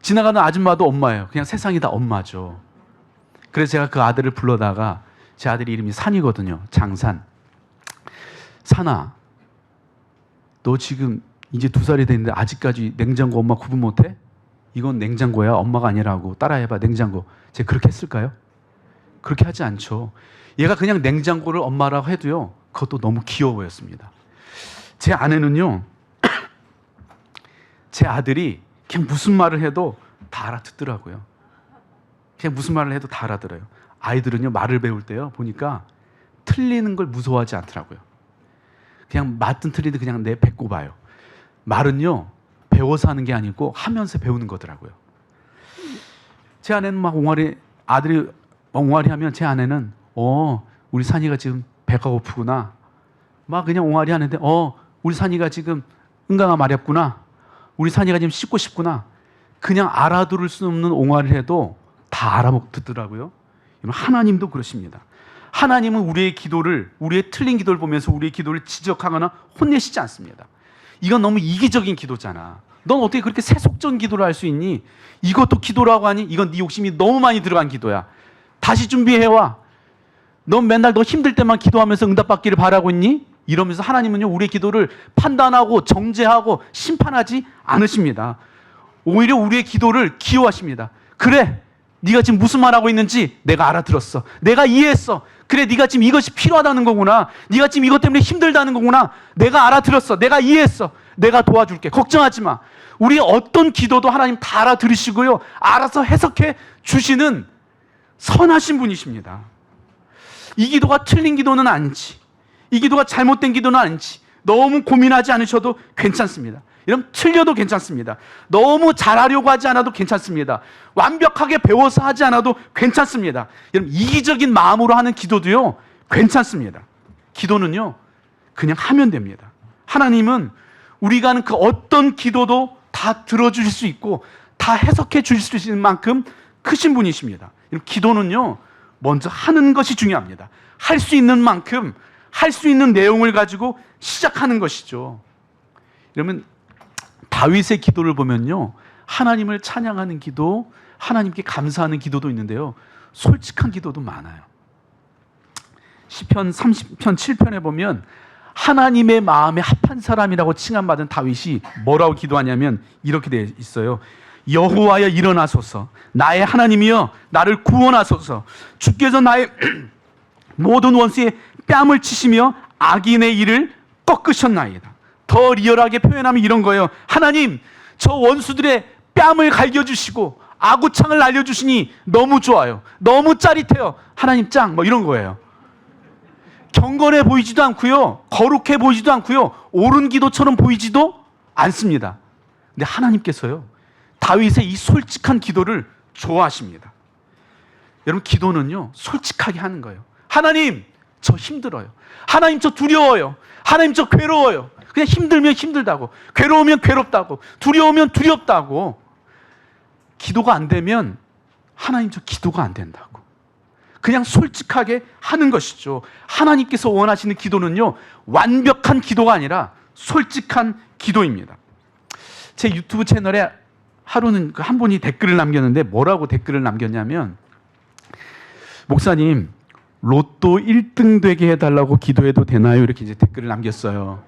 지나가는 아줌마도 엄마예요. 그냥 세상이 다 엄마죠. 그래서 제가 그 아들을 불러다가, 제 아들이 이름이 산이거든요. 장산. 산아, 너 지금 이제 2살이 됐는데 아직까지 냉장고 엄마 구분 못해? 이건 냉장고야, 엄마가 아니라고. 따라해봐, 냉장고. 제가 그렇게 했을까요? 그렇게 하지 않죠. 얘가 그냥 냉장고를 엄마라고 해도요, 그것도 너무 귀여워 보였습니다. 제 아내는요, 제 아들이 그냥 무슨 말을 해도 다 알아듣더라고요. 그냥 무슨 말을 해도 다 알아들어요. 아이들은요, 말을 배울 때요, 보니까 틀리는 걸 무서워하지 않더라고요. 그냥 맞든 틀리든 그냥 내 배꼽 봐요. 말은요, 배워서 하는 게 아니고 하면서 배우는 거더라고요. 제 아내는 막 아들이 옹알이 하면 제 아내는 우리 산이가 지금 배가 고프구나. 막 그냥 옹알이 하는데 우리 산이가 지금 응가가 마렵구나. 우리 산이가 지금 씻고 싶구나. 그냥 알아들을 수 없는 옹알이를 해도 다 알아듣더라고요. 하나님도 그러십니다. 하나님은 우리의 기도를, 우리의 틀린 기도를 보면서 우리의 기도를 지적하거나 혼내시지 않습니다. 이건 너무 이기적인 기도잖아. 넌 어떻게 그렇게 세속적인 기도를 할 수 있니? 이것도 기도라고 하니? 이건 네 욕심이 너무 많이 들어간 기도야. 다시 준비해와. 넌 맨날 너 힘들 때만 기도하면서 응답받기를 바라고 있니? 이러면서 하나님은요, 우리의 기도를 판단하고 정죄하고 심판하지 않으십니다. 오히려 우리의 기도를 기여하십니다. 그래, 네가 지금 무슨 말하고 있는지 내가 알아들었어. 내가 이해했어. 그래, 네가 지금 이것이 필요하다는 거구나. 네가 지금 이것 때문에 힘들다는 거구나. 내가 알아들었어. 내가 이해했어. 내가 도와줄게. 걱정하지 마. 우리 어떤 기도도 하나님 다 알아들으시고요, 알아서 해석해 주시는 선하신 분이십니다. 이 기도가 틀린 기도는 아닌지, 이 기도가 잘못된 기도는 아닌지 너무 고민하지 않으셔도 괜찮습니다. 여러분, 틀려도 괜찮습니다. 너무 잘하려고 하지 않아도 괜찮습니다. 완벽하게 배워서 하지 않아도 괜찮습니다. 여러분, 이기적인 마음으로 하는 기도도요, 괜찮습니다. 기도는요, 그냥 하면 됩니다. 하나님은 우리가 하는 그 어떤 기도도 다 들어주실 수 있고 다 해석해 주실 수 있는 만큼 크신 분이십니다. 여러분, 기도는요, 먼저 하는 것이 중요합니다. 할 수 있는 만큼 할 수 있는 내용을 가지고 시작하는 것이죠. 그러면 다윗의 기도를 보면요, 하나님을 찬양하는 기도, 하나님께 감사하는 기도도 있는데요, 솔직한 기도도 많아요. 시편 30편 7편에 보면 하나님의 마음에 합한 사람이라고 칭함받은 다윗이 뭐라고 기도하냐면 이렇게 되어 있어요. 여호와여, 일어나소서. 나의 하나님이여, 나를 구원하소서. 주께서 나의 모든 원수의 뺨을 치시며 악인의 일을 꺾으셨나이다. 더 리얼하게 표현하면 이런 거예요. 하나님, 저 원수들의 뺨을 갈겨주시고 아구창을 날려주시니 너무 좋아요. 너무 짜릿해요. 하나님 짱, 뭐 이런 거예요. 경건해 보이지도 않고요. 거룩해 보이지도 않고요. 옳은 기도처럼 보이지도 않습니다. 근데 하나님께서요, 다윗의 이 솔직한 기도를 좋아하십니다. 여러분, 기도는요, 솔직하게 하는 거예요. 하나님, 저 힘들어요. 하나님, 저 두려워요. 하나님, 저 괴로워요. 그냥 힘들면 힘들다고, 괴로우면 괴롭다고, 두려우면 두렵다고. 기도가 안 되면 하나님, 저 기도가 안 된다고. 그냥 솔직하게 하는 것이죠. 하나님께서 원하시는 기도는요, 완벽한 기도가 아니라 솔직한 기도입니다. 제 유튜브 채널에 하루는 한 분이 댓글을 남겼는데, 뭐라고 댓글을 남겼냐면, 목사님, 로또 1등 되게 해달라고 기도해도 되나요? 이렇게 이제 댓글을 남겼어요.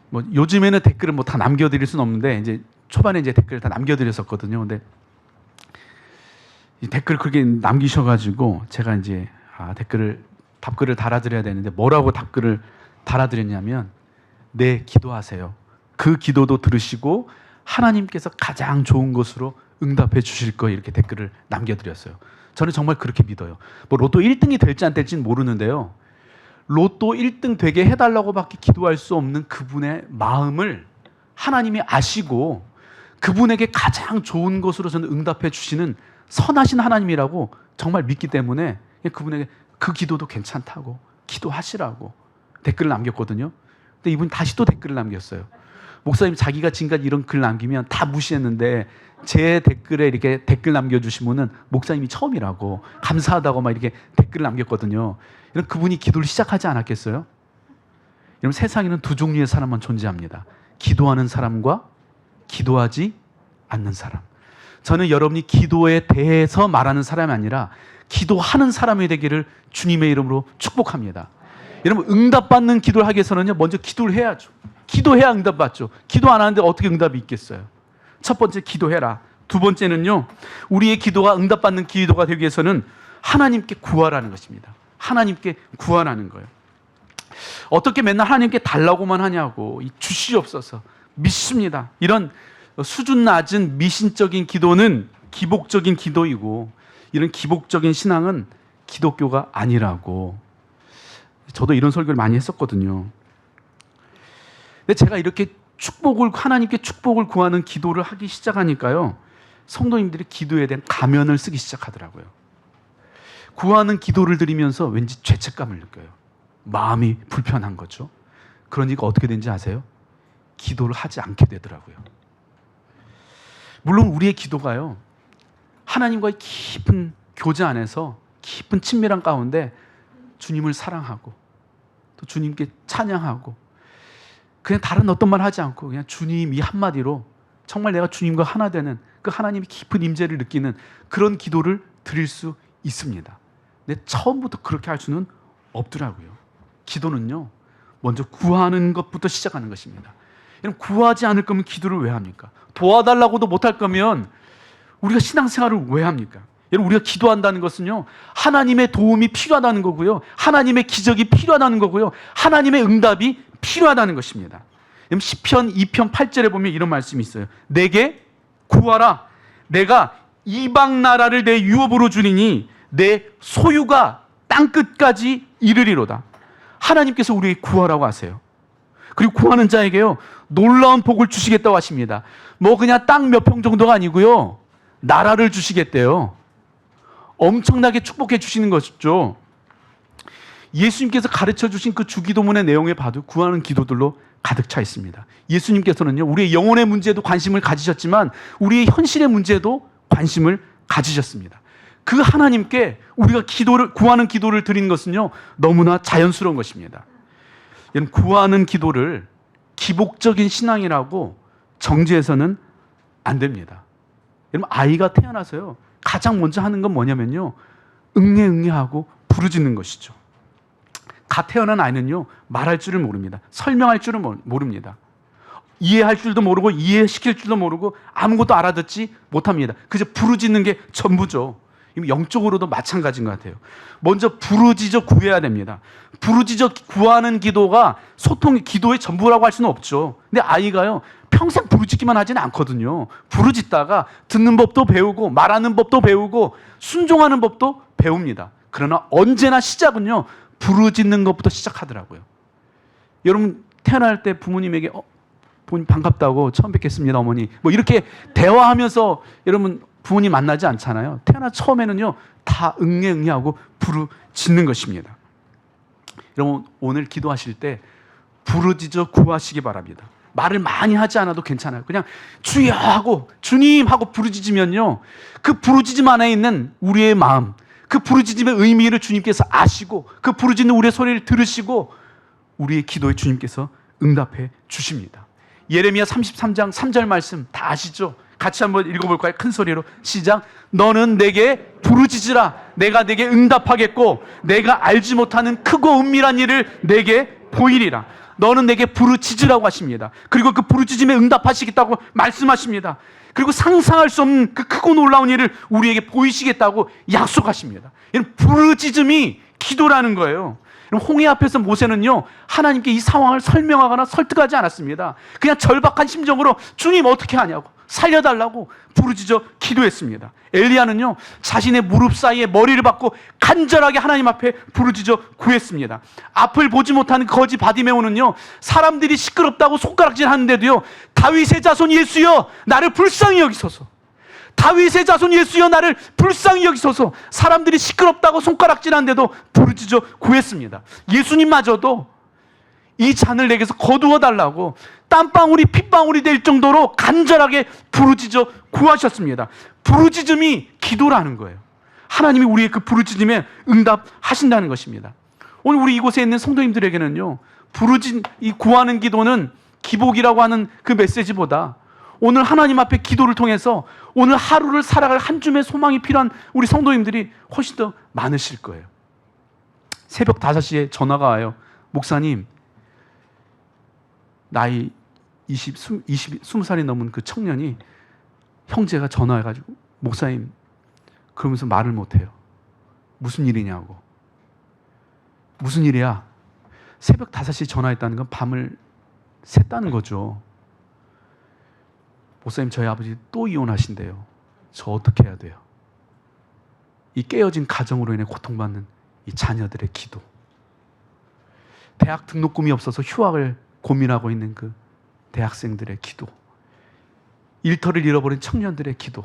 뭐 요즘에는 댓글을 뭐 다 남겨드릴 수는 없는데, 이제 초반에 이제 댓글을 다 남겨드렸었거든요. 근데 이 댓글 그렇게 남기셔가지고 제가 이제 답글을 달아드려야 되는데, 뭐라고 답글을 달아드렸냐면, 네, 기도하세요. 그 기도도 들으시고 하나님께서 가장 좋은 것으로 응답해 주실 거예요. 이렇게 댓글을 남겨드렸어요. 저는 정말 그렇게 믿어요. 뭐 로또 1등이 될지 안 될지는 모르는데요, 로또 1등 되게 해달라고밖에 기도할 수 없는 그분의 마음을 하나님이 아시고 그분에게 가장 좋은 것으로 저는 응답해 주시는 선하신 하나님이라고 정말 믿기 때문에 그분에게 그 기도도 괜찮다고 기도하시라고 댓글을 남겼거든요. 근데 이분이 다시 또 댓글을 남겼어요. 목사님, 자기가 지금까지 이런 글 남기면 다 무시했는데 제 댓글에 이렇게 댓글 남겨주신 분은 목사님이 처음이라고, 감사하다고 막 이렇게 댓글을 남겼거든요. 이런 그분이 기도를 시작하지 않았겠어요? 여러분, 세상에는 두 종류의 사람만 존재합니다. 기도하는 사람과 기도하지 않는 사람. 저는 여러분이 기도에 대해서 말하는 사람이 아니라 기도하는 사람이 되기를 주님의 이름으로 축복합니다. 여러분, 응답받는 기도를 하기 위해서는요, 먼저 기도를 해야죠. 기도해야 응답받죠. 기도 안 하는데 어떻게 응답이 있겠어요? 첫 번째, 기도해라. 두 번째는요, 우리의 기도가 응답받는 기도가 되기 위해서는 하나님께 구하라는 것입니다. 하나님께 구하라는 거예요. 어떻게 맨날 하나님께 달라고만 하냐고, 주시옵소서, 믿습니다, 이런 수준 낮은 미신적인 기도는 기복적인 기도이고, 이런 기복적인 신앙은 기독교가 아니라고. 저도 이런 설교를 많이 했었거든요. 근데 제가 이렇게 하나님께 축복을 구하는 기도를 하기 시작하니까요, 성도님들이 기도에 대한 가면을 쓰기 시작하더라고요. 구하는 기도를 드리면서 왠지 죄책감을 느껴요. 마음이 불편한 거죠. 그러니까 어떻게 된지 아세요? 기도를 하지 않게 되더라고요. 물론 우리의 기도가요, 하나님과의 깊은 교제 안에서 깊은 친밀한 가운데 주님을 사랑하고 또 주님께 찬양하고, 그냥 다른 어떤 말 하지 않고 그냥 주님 이 한마디로 정말 내가 주님과 하나 되는 그 하나님의 깊은 임재를 느끼는 그런 기도를 드릴 수 있습니다. 근데 처음부터 그렇게 할 수는 없더라고요. 기도는요, 먼저 구하는 것부터 시작하는 것입니다. 여러분, 구하지 않을 거면 기도를 왜 합니까? 도와달라고도 못할 거면 우리가 신앙생활을 왜 합니까? 여러분, 우리가 기도한다는 것은요, 하나님의 도움이 필요하다는 거고요, 하나님의 기적이 필요하다는 거고요, 하나님의 응답이 필요하다는 것입니다. 시편 2편 8절에 보면 이런 말씀이 있어요. 내게 구하라. 내가 이방 나라를 내 유업으로 주리니 내 소유가 땅끝까지 이르리로다. 하나님께서 우리에게 구하라고 하세요. 그리고 구하는 자에게요, 놀라운 복을 주시겠다고 하십니다. 뭐 그냥 땅 몇 평 정도가 아니고요, 나라를 주시겠대요. 엄청나게 축복해 주시는 것이죠. 예수님께서 가르쳐 주신 그 주기도문의 내용에 봐도 구하는 기도들로 가득 차 있습니다. 예수님께서는요, 우리의 영혼의 문제에도 관심을 가지셨지만 우리의 현실의 문제에도 관심을 가지셨습니다. 그 하나님께 우리가 구하는 기도를 드리는 것은요, 너무나 자연스러운 것입니다. 여러분, 구하는 기도를 기복적인 신앙이라고 정죄해서는 안 됩니다. 여러분, 아이가 태어나서요, 가장 먼저 하는 건 뭐냐면요, 응애응애하고 부르짖는 것이죠. 갓 태어난 아이는요, 말할 줄을 모릅니다. 설명할 줄을 모릅니다. 이해할 줄도 모르고 이해시킬 줄도 모르고 아무것도 알아듣지 못합니다. 그저 부르짖는 게 전부죠. 영적으로도 마찬가지인 것 같아요. 먼저 부르짖어 구해야 됩니다. 부르짖어 구하는 기도가 기도의 전부라고 할 수는 없죠. 근데 아이가요, 평생 부르짖기만 하지는 않거든요. 부르짖다가 듣는 법도 배우고 말하는 법도 배우고 순종하는 법도 배웁니다. 그러나 언제나 시작은요, 부르짖는 것부터 시작하더라고요. 여러분 태어날 때 부모님에게 부모님 반갑다고 처음 뵙겠습니다 어머니 뭐 이렇게 대화하면서 여러분 부모님 만나지 않잖아요. 태어나 처음에는요 다 응애응애하고 부르짖는 것입니다. 여러분 오늘 기도하실 때 부르짖어 구하시기 바랍니다. 말을 많이 하지 않아도 괜찮아요. 그냥 주여 하고 주님 하고 부르짖으면요 그 부르짖음 안에 있는 우리의 마음, 그 부르짖음의 의미를 주님께서 아시고 그 부르짖는 우리의 소리를 들으시고 우리의 기도에 주님께서 응답해 주십니다. 예레미야 33장 3절 말씀 다 아시죠? 같이 한번 읽어볼까요? 큰 소리로 시작. 너는 내게 부르짖으라. 내가 내게 응답하겠고 내가 알지 못하는 크고 은밀한 일을 내게 보이리라. 너는 내게 부르짖으라고 하십니다. 그리고 그 부르짖음에 응답하시겠다고 말씀하십니다. 그리고 상상할 수 없는 그 크고 놀라운 일을 우리에게 보이시겠다고 약속하십니다. 이런 부르짖음이 기도라는 거예요. 홍해 앞에서 모세는요 하나님께 이 상황을 설명하거나 설득하지 않았습니다. 그냥 절박한 심정으로 주님 어떻게 하냐고 살려달라고 부르짖어 기도했습니다. 엘리야는요 자신의 무릎 사이에 머리를 박고 간절하게 하나님 앞에 부르짖어 구했습니다. 앞을 보지 못하는 거지 바디메오는요 사람들이 시끄럽다고 손가락질 하는데도요 다윗의 자손 예수여 나를 불쌍히 여기소서, 다윗의 자손 예수여 나를 불쌍히 여기소서, 사람들이 시끄럽다고 손가락질하는데도 부르짖어 구했습니다. 예수님마저도 이 잔을 내게서 거두어 달라고 땀방울이 핏방울이 될 정도로 간절하게 부르짖어 구하셨습니다. 부르짖음이 기도라는 거예요. 하나님이 우리의 그 부르짖음에 응답하신다는 것입니다. 오늘 우리 이곳에 있는 성도님들에게는요 이 구하는 기도는 기복이라고 하는 그 메시지보다 오늘 하나님 앞에 기도를 통해서 오늘 하루를 살아갈 한 줌의 소망이 필요한 우리 성도님들이 훨씬 더 많으실 거예요. 새벽 5시에 전화가 와요. 목사님, 나이 20살이 넘은 그 청년이 형제가 전화해가지고 목사님 그러면서 말을 못해요. 무슨 일이냐고. 무슨 일이야? 새벽 5시에 전화했다는 건 밤을 샜다는 거죠. 목사님 저희 아버지 또 이혼하신대요. 저 어떻게 해야 돼요? 이 깨어진 가정으로 인해 고통받는 이 자녀들의 기도, 대학 등록금이 없어서 휴학을 고민하고 있는 그 대학생들의 기도, 일터를 잃어버린 청년들의 기도,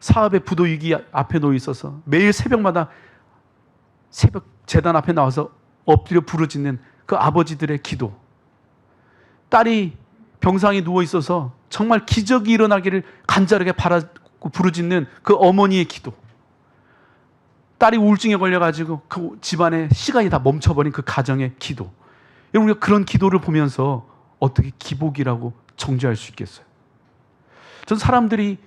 사업의 부도 위기 앞에 놓여 있어서 매일 새벽마다 새벽 제단 앞에 나와서 엎드려 부르짖는 그 아버지들의 기도, 딸이 병상에 누워 있어서 정말 기적이 일어나기를 간절하게 바라고 부르짖는 그 어머니의 기도, 딸이 우울증에 걸려가지고 그 집안의 시간이 다 멈춰버린 그 가정의 기도. 여러분 우리가 그런 기도를 보면서 어떻게 기복이라고 정죄할 수 있겠어요? 전 사람들이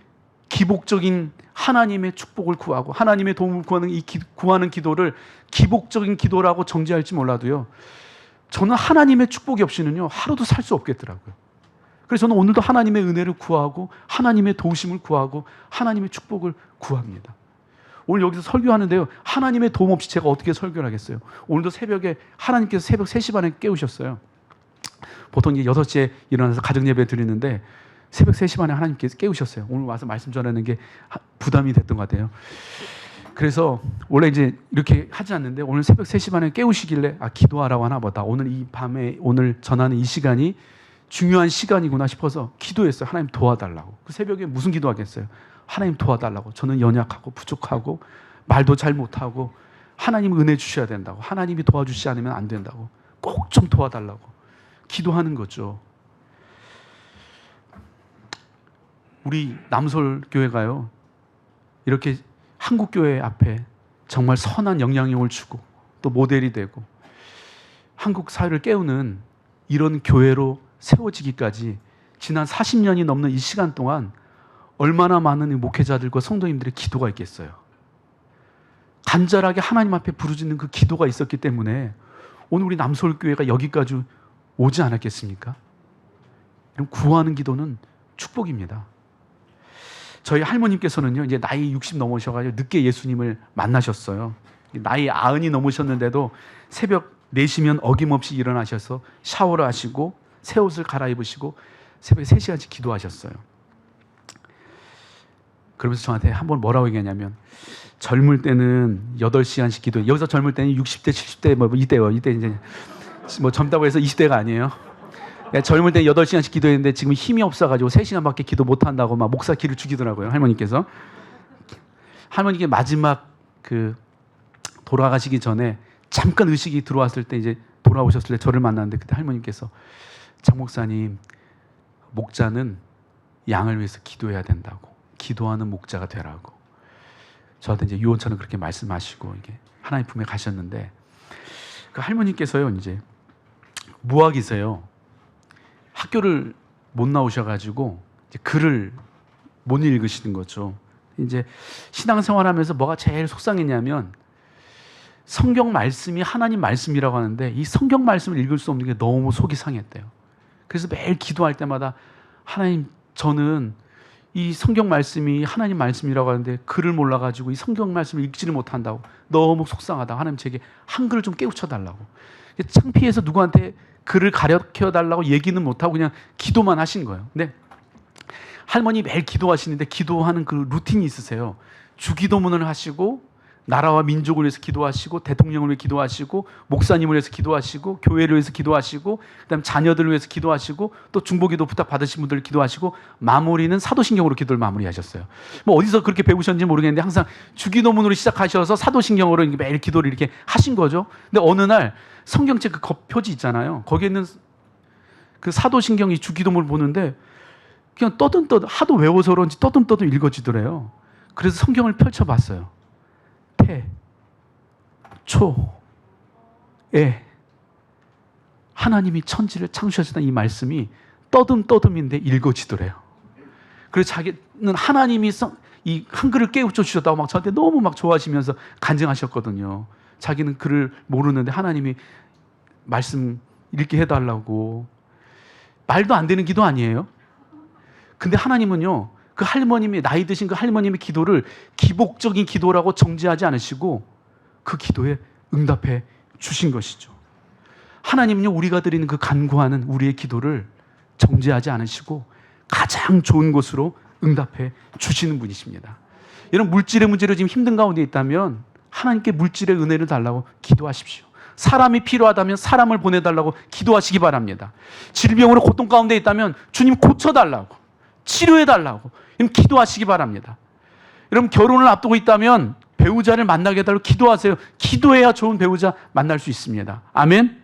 기복적인 하나님의 축복을 구하고 하나님의 도움을 구하는 이 구하는 기도를 기복적인 기도라고 정죄할지 몰라도요, 저는 하나님의 축복이 없이는요 하루도 살 수 없겠더라고요. 그래서 저는 오늘도 하나님의 은혜를 구하고 하나님의 도우심을 구하고 하나님의 축복을 구합니다. 오늘 여기서 설교하는데요 하나님의 도움 없이 제가 어떻게 설교를 하겠어요? 오늘도 새벽에 하나님께서 새벽 3시 반에 깨우셨어요. 보통 이제 6시에 일어나서 가정예배 드리는데 새벽 3시 반에 하나님께서 깨우셨어요. 오늘 와서 말씀 전하는 게 부담이 됐던 것 같아요. 그래서 원래 이제 이렇게 하지 않는데 오늘 새벽 3시 반에 깨우시길래 기도하라고 하나 보다. 오늘 이 밤에 오늘 전하는 이 시간이 중요한 시간이구나 싶어서 기도했어요. 하나님 도와달라고. 그 새벽에 무슨 기도하겠어요? 하나님 도와달라고. 저는 연약하고 부족하고 말도 잘 못하고 하나님 은혜 주셔야 된다고. 하나님이 도와주시지 않으면 안 된다고. 꼭 좀 도와달라고 기도하는 거죠. 우리 남솔교회가요 이렇게 한국교회 앞에 정말 선한 영향력을 주고 또 모델이 되고 한국 사회를 깨우는 이런 교회로 세워지기까지 지난 40년이 넘는 이 시간 동안 얼마나 많은 목회자들과 성도님들의 기도가 있겠어요. 간절하게 하나님 앞에 부르짖는 그 기도가 있었기 때문에 오늘 우리 남서울교회가 여기까지 오지 않았겠습니까? 이런 구하는 기도는 축복입니다. 저희 할머님께서는요 이제 나이 60 넘으셔가지고 늦게 예수님을 만나셨어요. 나이 90이 넘으셨는데도 새벽 4시면 어김없이 일어나셔서 샤워를 하시고 새 옷을 갈아입으시고 새벽에 3시간씩 기도하셨어요. 그러면서 저한테 한번 뭐라고 얘기하냐면, 젊을 때는 8시간씩 기도해. 여기서 젊을 때는 60대, 70대 뭐 이때요. 이때 이제 뭐 젊다고 해서 20대가 아니에요. 젊을 때 8시간씩 기도했는데 지금 힘이 없어가지고 3시간밖에 기도 못한다고 막 목사 기를 죽이더라고요. 할머니께서. 할머니께 마지막 그 돌아가시기 전에 잠깐 의식이 들어왔을 때, 이제 돌아오셨을 때 저를 만났는데, 그때 할머니께서 장 목사님, 목자는 양을 위해서 기도해야 된다고, 기도하는 목자가 되라고 저한테 이제 유언처럼 그렇게 말씀하시고 이게 하나님 품에 가셨는데, 그 할머니께서요 이제 무학이세요. 학교를 못 나오셔가지고 이제 글을 못 읽으시는 거죠. 이제 신앙생활하면서 뭐가 제일 속상했냐면, 성경 말씀이 하나님 말씀이라고 하는데 이 성경 말씀을 읽을 수 없는 게 너무 속이 상했대요. 그래서 매일 기도할 때마다, 하나님, 저는 이 성경 말씀이 하나님 말씀이라고 하는데 글을 몰라가지고 이 성경 말씀을 읽지를 못한다고, 너무 속상하다. 하나님 제게 한글을 좀 깨우쳐 달라고. 창피해서 누구한테 글을 가르쳐 달라고 얘기는 못하고 그냥 기도만 하신 거예요. 근데 할머니 매일 기도하시는데 기도하는 그 루틴이 있으세요. 주기도문을 하시고, 나라와 민족을 위해서 기도하시고, 대통령을 위해 기도하시고, 목사님을 위해서 기도하시고, 교회를 위해서 기도하시고, 그다음 자녀들을 위해서 기도하시고, 또 중보기도 부탁 받으신 분들 기도하시고, 마무리는 사도신경으로 기도를 마무리하셨어요. 뭐 어디서 그렇게 배우셨는지 모르겠는데 항상 주기도문으로 시작하셔서 사도신경으로 매일 기도를 이렇게 하신 거죠. 근데 어느 날 성경책 그 표지 있잖아요. 거기에 있는 그 사도신경이 주기도문을 보는데 그냥 떠듬떠듬, 하도 외워서 그런지 떠듬떠듬 읽어지더래요. 그래서 성경을 펼쳐봤어요. 태, 초, 에, 하나님이 천지를 창조하셨다는 이 말씀이 떠듬떠듬인데 읽어지더래요. 그래서 자기는 하나님이 이 한글을 깨우쳐 주셨다고 막 저한테 너무 막 좋아하시면서 간증하셨거든요. 자기는 글을 모르는데 하나님이 말씀 읽게 해달라고. 말도 안 되는 기도 아니에요? 근데 하나님은요, 그 할머님이, 나이 드신 그 할머님의 기도를 기복적인 기도라고 정죄하지 않으시고 그 기도에 응답해 주신 것이죠. 하나님은요, 우리가 드리는 그 간구하는 우리의 기도를 정죄하지 않으시고 가장 좋은 것으로 응답해 주시는 분이십니다. 여러분, 물질의 문제로 지금 힘든 가운데 있다면 하나님께 물질의 은혜를 달라고 기도하십시오. 사람이 필요하다면 사람을 보내달라고 기도하시기 바랍니다. 질병으로 고통 가운데 있다면 주님 고쳐달라고, 치료해달라고 기도하시기 바랍니다. 여러분, 결혼을 앞두고 있다면 배우자를 만나게 해달라고 기도하세요. 기도해야 좋은 배우자 만날 수 있습니다. 아멘.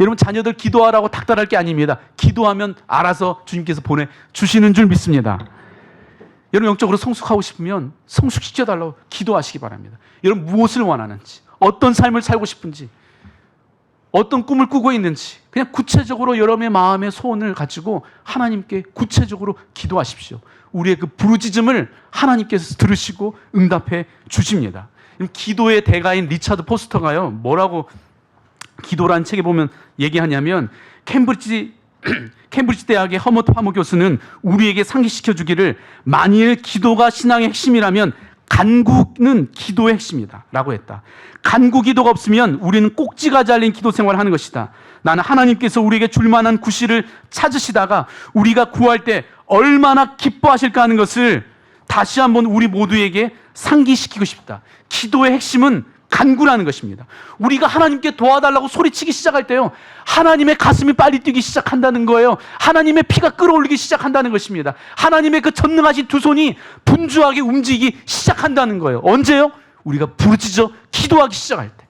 여러분, 자녀들 기도하라고 닥달할 게 아닙니다. 기도하면 알아서 주님께서 보내주시는 줄 믿습니다. 여러분, 영적으로 성숙하고 싶으면 성숙시켜달라고 기도하시기 바랍니다. 여러분, 무엇을 원하는지, 어떤 삶을 살고 싶은지, 어떤 꿈을 꾸고 있는지 그냥 구체적으로 여러분의 마음의 소원을 가지고 하나님께 구체적으로 기도하십시오. 우리의 그 부르짖음을 하나님께서 들으시고 응답해 주십니다. 기도의 대가인 리차드 포스터가요, 뭐라고 기도란 책에 보면 얘기하냐면, 캠브리지 대학의 허머트 파머 교수는 우리에게 상기시켜 주기를, 만일 기도가 신앙의 핵심이라면 간구는 기도의 핵심이다 라고 했다. 간구 기도가 없으면 우리는 꼭지가 잘린 기도 생활을 하는 것이다. 나는 하나님께서 우리에게 줄 만한 구실을 찾으시다가 우리가 구할 때 얼마나 기뻐하실까 하는 것을 다시 한번 우리 모두에게 상기시키고 싶다. 기도의 핵심은 간구라는 것입니다. 우리가 하나님께 도와달라고 소리치기 시작할 때요, 하나님의 가슴이 빨리 뛰기 시작한다는 거예요. 하나님의 피가 끓어올리기 시작한다는 것입니다. 하나님의 그 전능하신 두 손이 분주하게 움직이기 시작한다는 거예요. 언제요? 우리가 부르짖어 기도하기 시작할 때.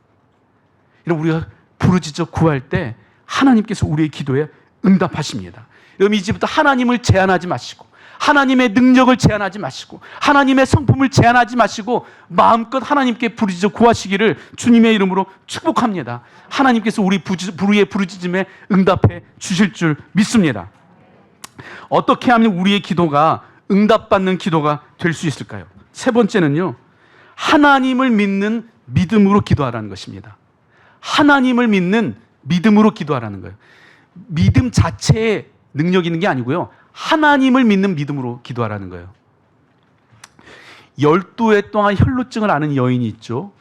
이런 우리가 부르짖어 구할 때 하나님께서 우리의 기도에 응답하십니다. 여러분, 이제부터 하나님을 제한하지 마시고, 하나님의 능력을 제한하지 마시고, 하나님의 성품을 제한하지 마시고 마음껏 하나님께 부르짖어 구하시기를 주님의 이름으로 축복합니다. 하나님께서 우리의 부르짖음에 응답해 주실 줄 믿습니다. 어떻게 하면 우리의 기도가 응답받는 기도가 될 수 있을까요? 세 번째는요, 하나님을 믿는 믿음으로 기도하라는 것입니다. 하나님을 믿는 믿음으로 기도하라는 거예요. 믿음 자체에 능력이 있는 게 아니고요, 하나님을 믿는 믿음으로 기도하라는 거예요. 12해 동안 혈루증을 앓은 여인이 있죠.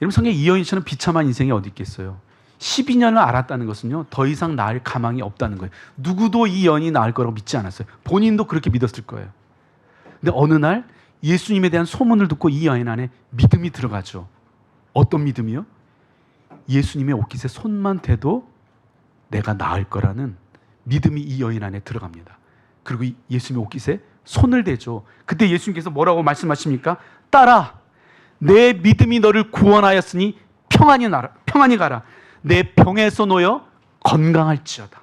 여러분, 성경에 이 여인처럼 비참한 인생이 어디 있겠어요. 12년을 앓았다는 것은요, 더 이상 나을 가망이 없다는 거예요. 누구도 이 여인이 나을 거라고 믿지 않았어요. 본인도 그렇게 믿었을 거예요. 근데 어느 날 예수님에 대한 소문을 듣고 이 여인 안에 믿음이 들어가죠. 어떤 믿음이요? 예수님의 옷깃에 손만 대도 내가 나을 거라는 믿음이 이 여인 안에 들어갑니다. 그리고 예수님의 옷깃에 손을 대죠. 그때 예수님께서 뭐라고 말씀하십니까? 딸아, 내 믿음이 너를 구원하였으니 평안히 가라. 내 병에서 놓여 건강할지어다.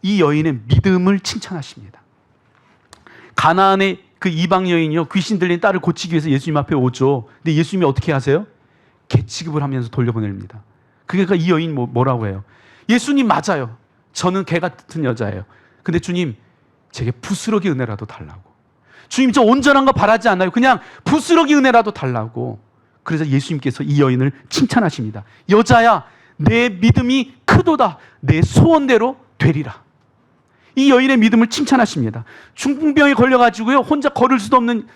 이 여인의 믿음을 칭찬하십니다. 가나안의 그 이방 여인이요, 귀신 들린 딸을 고치기 위해서 예수님 앞에 오죠. 근데 예수님이 어떻게 하세요? 개취급을 하면서 돌려보냅니다. 그러니까 이 여인 뭐라고 해요? 예수님 맞아요. 저는 개 같은 여자예요. 근데 주님, 제게 부스러기 은혜라도 달라고. 주님, 저 온전한 거 바라지 않아요. 그냥 부스러기 은혜라도 달라고. 그래서 예수님께서 이 여인을 칭찬하십니다. 여자야, 내 믿음이 크도다. 내 소원대로 되리라. 이 여인의 믿음을 칭찬하십니다. 중풍병에 걸려가지고요, 혼자 걸을 수도 없는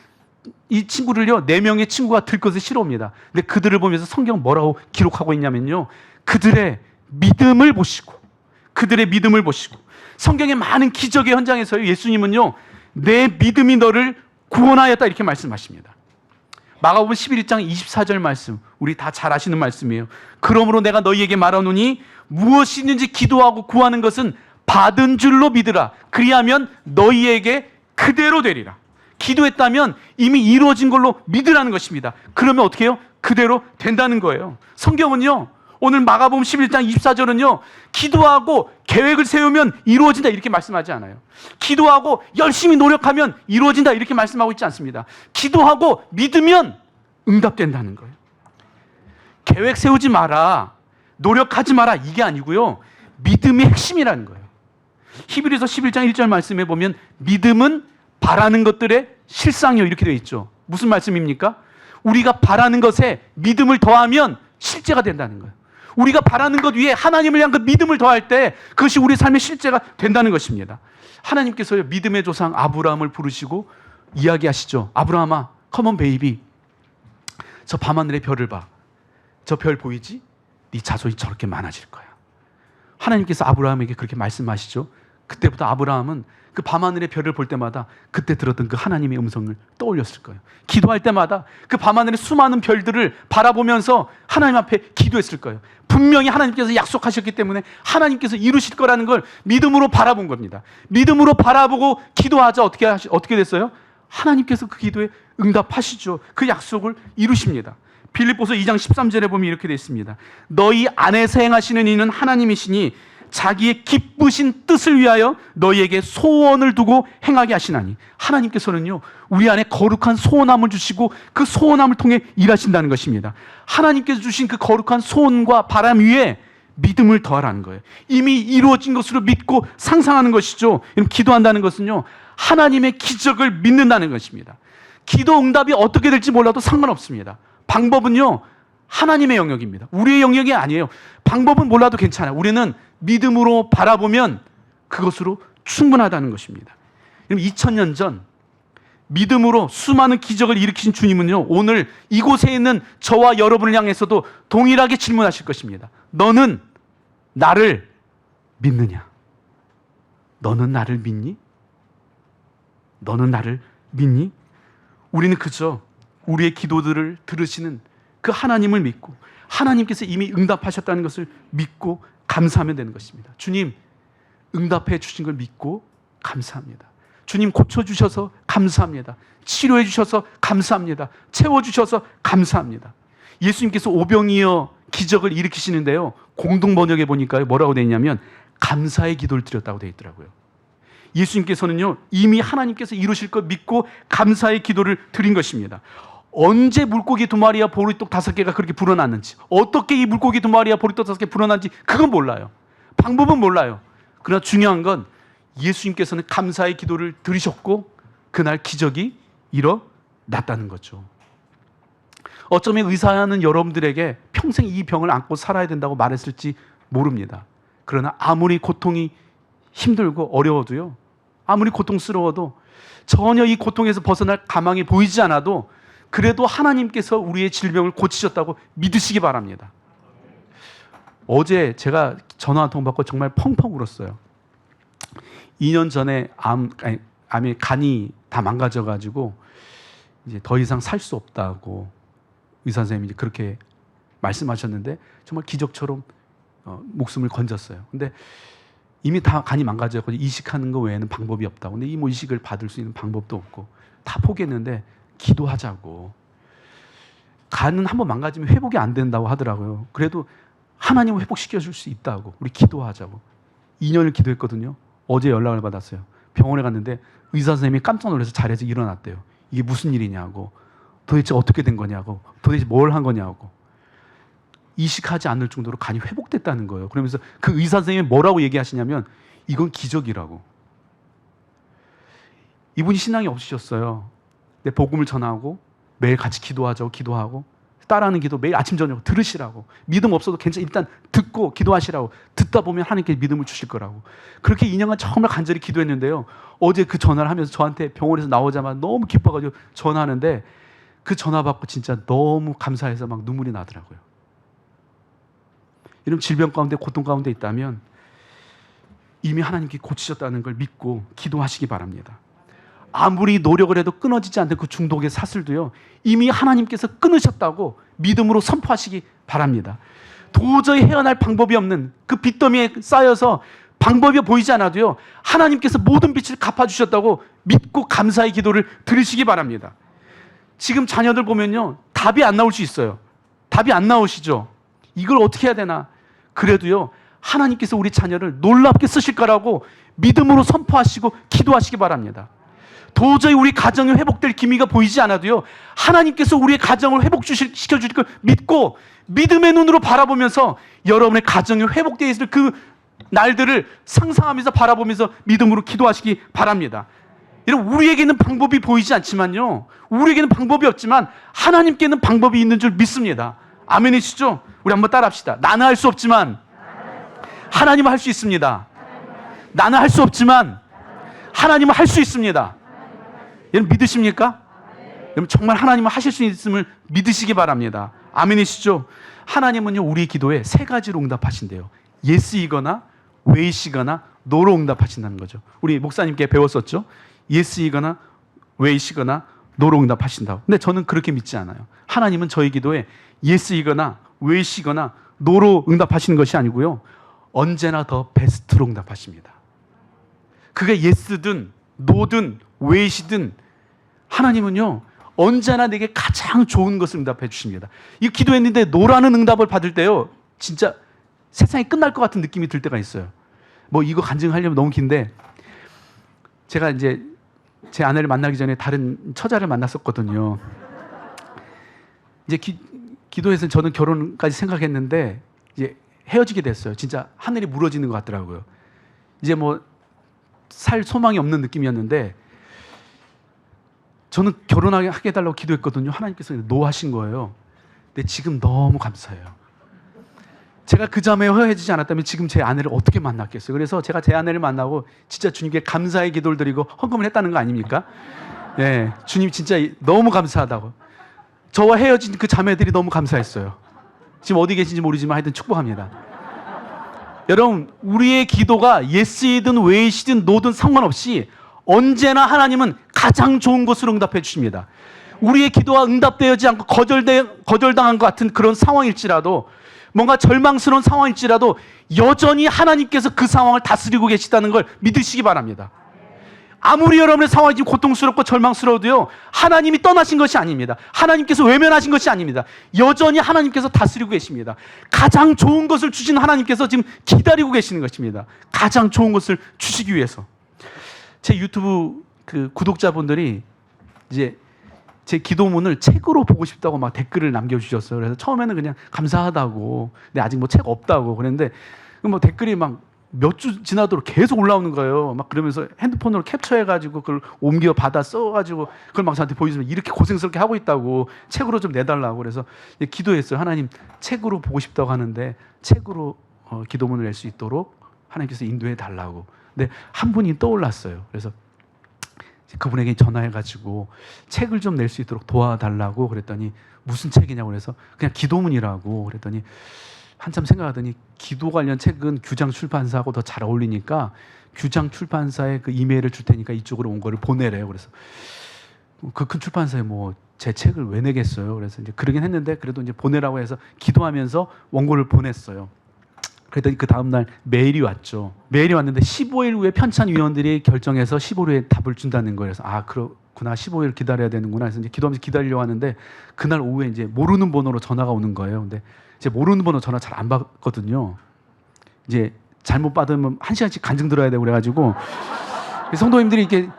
이 친구를요, 4명의 친구가 들것을 싫어옵니다. 근데 그들을 보면서 성경 뭐라고 기록하고 있냐면요, 그들의 믿음을 보시고 성경의 많은 기적의 현장에서요, 예수님은요, 내 믿음이 너를 구원하였다 이렇게 말씀하십니다. 마가복음 11장 24절 말씀, 우리 다 잘 아시는 말씀이에요. 그러므로 내가 너희에게 말하노니 무엇이 있는지 기도하고 구하는 것은 받은 줄로 믿으라. 그리하면 너희에게 그대로 되리라. 기도했다면 이미 이루어진 걸로 믿으라는 것입니다. 그러면 어떻게 해요? 그대로 된다는 거예요. 성경은요, 오늘 마가복음 11장 24절은요, 기도하고 계획을 세우면 이루어진다 이렇게 말씀하지 않아요. 기도하고 열심히 노력하면 이루어진다 이렇게 말씀하고 있지 않습니다. 기도하고 믿으면 응답된다는 거예요. 계획 세우지 마라, 노력하지 마라, 이게 아니고요, 믿음이 핵심이라는 거예요. 히브리서 11장 1절 말씀에 보면 믿음은 바라는 것들의 실상이요 이렇게 되어 있죠. 무슨 말씀입니까? 우리가 바라는 것에 믿음을 더하면 실제가 된다는 거예요. 우리가 바라는 것 위에 하나님을 향한 그 믿음을 더할 때 그것이 우리 삶의 실제가 된다는 것입니다. 하나님께서요, 믿음의 조상 아브라함을 부르시고 이야기하시죠. 아브라함아, come on baby, 저 밤하늘의 별을 봐. 저 별 보이지? 네 자손이 저렇게 많아질 거야. 하나님께서 아브라함에게 그렇게 말씀하시죠. 그때부터 아브라함은 그 밤하늘의 별을 볼 때마다 그때 들었던 그 하나님의 음성을 떠올렸을 거예요. 기도할 때마다 그 밤하늘의 수많은 별들을 바라보면서 하나님 앞에 기도했을 거예요. 분명히 하나님께서 약속하셨기 때문에 하나님께서 이루실 거라는 걸 믿음으로 바라본 겁니다. 믿음으로 바라보고 기도하자 어떻게 됐어요? 하나님께서 그 기도에 응답하시죠. 그 약속을 이루십니다. 빌립보서 2장 13절에 보면 이렇게 되어 있습니다. 너희 안에서 행하시는 이는 하나님이시니 자기의 기쁘신 뜻을 위하여 너희에게 소원을 두고 행하게 하시나니, 하나님께서는요, 우리 안에 거룩한 소원함을 주시고 그 소원함을 통해 일하신다는 것입니다. 하나님께서 주신 그 거룩한 소원과 바람 위에 믿음을 더하라는 거예요. 이미 이루어진 것으로 믿고 상상하는 것이죠. 기도한다는 것은요, 하나님의 기적을 믿는다는 것입니다. 기도 응답이 어떻게 될지 몰라도 상관없습니다. 방법은요, 하나님의 영역입니다. 우리의 영역이 아니에요. 방법은 몰라도 괜찮아요. 우리는 믿음으로 바라보면 그것으로 충분하다는 것입니다. 2000년 전 믿음으로 수많은 기적을 일으키신 주님은요, 오늘 이곳에 있는 저와 여러분을 향해서도 동일하게 질문하실 것입니다. 너는 나를 믿느냐? 너는 나를 믿니? 너는 나를 믿니? 우리는 그저 우리의 기도들을 들으시는 그 하나님을 믿고 하나님께서 이미 응답하셨다는 것을 믿고 감사하면 되는 것입니다. 주님, 응답해 주신 걸 믿고 감사합니다. 주님, 고쳐주셔서 감사합니다. 치료해 주셔서 감사합니다. 채워주셔서 감사합니다. 예수님께서 오병이어 기적을 일으키시는데요, 공동 번역에 보니까 뭐라고 되어 있냐면 감사의 기도를 드렸다고 되어 있더라고요. 예수님께서는요, 이미 하나님께서 이루실 것 믿고 감사의 기도를 드린 것입니다. 언제 물고기 2마리와 보리떡 5개가 그렇게 불어났는지, 어떻게 이 물고기 2마리와 보리떡 5개 불어났는지 그건 몰라요. 방법은 몰라요. 그러나 중요한 건 예수님께서는 감사의 기도를 드리셨고 그날 기적이 일어났다는 거죠. 어쩌면 의사하는 여러분들에게 평생 이 병을 안고 살아야 된다고 말했을지 모릅니다. 그러나 아무리 고통이 힘들고 어려워도요, 아무리 고통스러워도 전혀 이 고통에서 벗어날 가망이 보이지 않아도 그래도 하나님께서 우리의 질병을 고치셨다고 믿으시기 바랍니다. 어제 제가 전화 한 통 받고 정말 펑펑 울었어요. 2년 전에 암이 간이 다 망가져가지고 이제 더 이상 살 수 없다고 의사 선생님이 이제 그렇게 말씀하셨는데 정말 기적처럼 목숨을 건졌어요. 근데 이미 다 간이 망가졌고 이식하는 거 외에는 방법이 없다고. 근데 이 뭐 이식을 받을 수 있는 방법도 없고 다 포기했는데 기도하자고. 간은 한번 망가지면 회복이 안 된다고 하더라고요. 그래도 하나님은 회복시켜 줄 수 있다고. 우리 기도하자고. 2년을 기도했거든요. 어제 연락을 받았어요. 병원에 갔는데 의사 선생님이 깜짝 놀라서 자리에서 일어났대요. 이게 무슨 일이냐고. 도대체 어떻게 된 거냐고. 도대체 뭘 한 거냐고. 이식하지 않을 정도로 간이 회복됐다는 거예요. 그러면서 그 의사 선생님이 뭐라고 얘기하시냐면 이건 기적이라고. 이분이 신앙이 없으셨어요. 근데 복음을 전하고 매일 같이 기도하자고 기도하고 따라하는 기도 매일 아침 저녁 들으시라고. 믿음 없어도 괜찮아. 일단 듣고 기도하시라고. 듣다 보면 하나님께 믿음을 주실 거라고. 그렇게 2년간 정말 간절히 기도했는데요. 어제 그 전화를 하면서 저한테 병원에서 나오자마자 너무 기뻐가지고 전화하는데 그 전화 받고 진짜 너무 감사해서 막 눈물이 나더라고요. 이런 질병 가운데 고통 가운데 있다면 이미 하나님께 고치셨다는 걸 믿고 기도하시기 바랍니다. 아무리 노력을 해도 끊어지지 않는 그 중독의 사슬도요, 이미 하나님께서 끊으셨다고 믿음으로 선포하시기 바랍니다. 도저히 헤어날 방법이 없는 그 빚더미에 쌓여서 방법이 보이지 않아도요, 하나님께서 모든 빚을 갚아주셨다고 믿고 감사의 기도를 드리시기 바랍니다. 지금 자녀들 보면요, 답이 안 나올 수 있어요. 답이 안 나오시죠? 이걸 어떻게 해야 되나? 그래도요, 하나님께서 우리 자녀를 놀랍게 쓰실 거라고 믿음으로 선포하시고 기도하시기 바랍니다. 도저히 우리 가정이 회복될 기미가 보이지 않아도요, 하나님께서 우리의 가정을 회복시켜주실 걸 믿고 믿음의 눈으로 바라보면서 여러분의 가정이 회복되어 있을 그 날들을 상상하면서 바라보면서 믿음으로 기도하시기 바랍니다. 여러분, 우리에게는 방법이 보이지 않지만요, 우리에게는 방법이 없지만 하나님께는 방법이 있는 줄 믿습니다. 아멘이시죠? 우리 한번 따라합시다. 나는 할 수 없지만 하나님은 할 수 있습니다. 나는 할 수 없지만 하나님은 할 수 있습니다. 여러분 믿으십니까? 여러분 정말 하나님은 하실 수 있음을 믿으시기 바랍니다. 아멘이시죠? 하나님은요, 우리 기도에 세 가지로 응답하신대요. 예스이거나 웨이시거나 노로 응답하신다는 거죠. 우리 목사님께 배웠었죠? 예스이거나 웨이시거나 노로 응답하신다고. 근데 저는 그렇게 믿지 않아요. 하나님은 저희 기도에 예스이거나 웨이시거나 노로 응답하시는 것이 아니고요, 언제나 더 베스트로 응답하십니다. 그게 예스든 노든 웨이시든 하나님은요, 언제나 내게 가장 좋은 것을 응답해 주십니다. 이 기도했는데 노라는 응답을 받을 때요, 진짜 세상이 끝날 것 같은 느낌이 들 때가 있어요. 뭐 이거 간증하려면 너무 긴데, 제가 이제 제 아내를 만나기 전에 다른 처자를 만났었거든요. 이제 기도해서 저는 결혼까지 생각했는데 이제 헤어지게 됐어요. 진짜 하늘이 무너지는 것 같더라고요. 이제 뭐 살 소망이 없는 느낌이었는데 저는 결혼하게 해달라고 기도했거든요. 하나님께서 노하신 거예요. 근데 지금 너무 감사해요. 제가 그 자매에 헤어지지 않았다면 지금 제 아내를 어떻게 만났겠어요. 그래서 제가 제 아내를 만나고 진짜 주님께 감사의 기도를 드리고 헌금을 했다는 거 아닙니까? 네, 주님 진짜 너무 감사하다고. 저와 헤어진 그 자매들이 너무 감사했어요. 지금 어디 계신지 모르지만 하여튼 축복합니다. 여러분, 우리의 기도가 예스이든 웨이시든 노든 상관없이 언제나 하나님은 가장 좋은 것으로 응답해 주십니다. 우리의 기도가 응답되지 않고 거절당한 것 같은 그런 상황일지라도, 뭔가 절망스러운 상황일지라도 여전히 하나님께서 그 상황을 다스리고 계시다는 걸 믿으시기 바랍니다. 아무리 여러분의 상황이 지금 고통스럽고 절망스러워도요, 하나님이 떠나신 것이 아닙니다. 하나님께서 외면하신 것이 아닙니다. 여전히 하나님께서 다스리고 계십니다. 가장 좋은 것을 주신 하나님께서 지금 기다리고 계시는 것입니다. 가장 좋은 것을 주시기 위해서. 제 유튜브 그 구독자분들이 이제 제 기도문을 책으로 보고 싶다고 막 댓글을 남겨주셨어요. 그래서 처음에는 그냥 감사하다고, 근데 아직 뭐 책 없다고 그랬는데, 뭐 댓글이 막 몇 주 지나도록 계속 올라오는 거예요. 막 그러면서 핸드폰으로 캡처해가지고 그걸 옮겨 받아 써가지고 그걸 막 저한테 보여주면 이렇게 고생스럽게 하고 있다고, 책으로 좀 내달라고. 그래서 기도했어요. 하나님, 책으로 보고 싶다고 하는데 책으로 기도문을 낼 수 있도록 하나님께서 인도해 달라고. 근데 한 분이 떠올랐어요. 그래서 그분에게 전화해가지고 책을 좀 낼 수 있도록 도와달라고 그랬더니, 무슨 책이냐고 그래서 그냥 기도문이라고 그랬더니, 한참 생각하더니 기도 관련 책은 규장 출판사하고 더 잘 어울리니까 규장 출판사에 그 이메일을 줄 테니까 이쪽으로 온 거를 보내래요. 그래서 그 큰 출판사에 뭐 제 책을 왜 내겠어요. 그래서 이제 그러긴 했는데 그래도 이제 보내라고 해서 기도하면서 원고를 보냈어요. 그랬더니 그 다음날 메일이 왔죠. 메일이 왔는데 15일 후에 편찬위원들이 결정해서 15일 후에 답을 준다는 거예요. 그래서 아 그렇구나, 15일 기다려야 되는구나. 그래서 이제 기도하면서 기다리려고 하는데 그날 오후에 이제 모르는 번호로 전화가 오는 거예요. 근데 이제 모르는 번호 전화 잘 안 받거든요. 이제 잘못 받으면 1시간씩 간증 들어야 되고 그래가지고 성도님들이 이렇게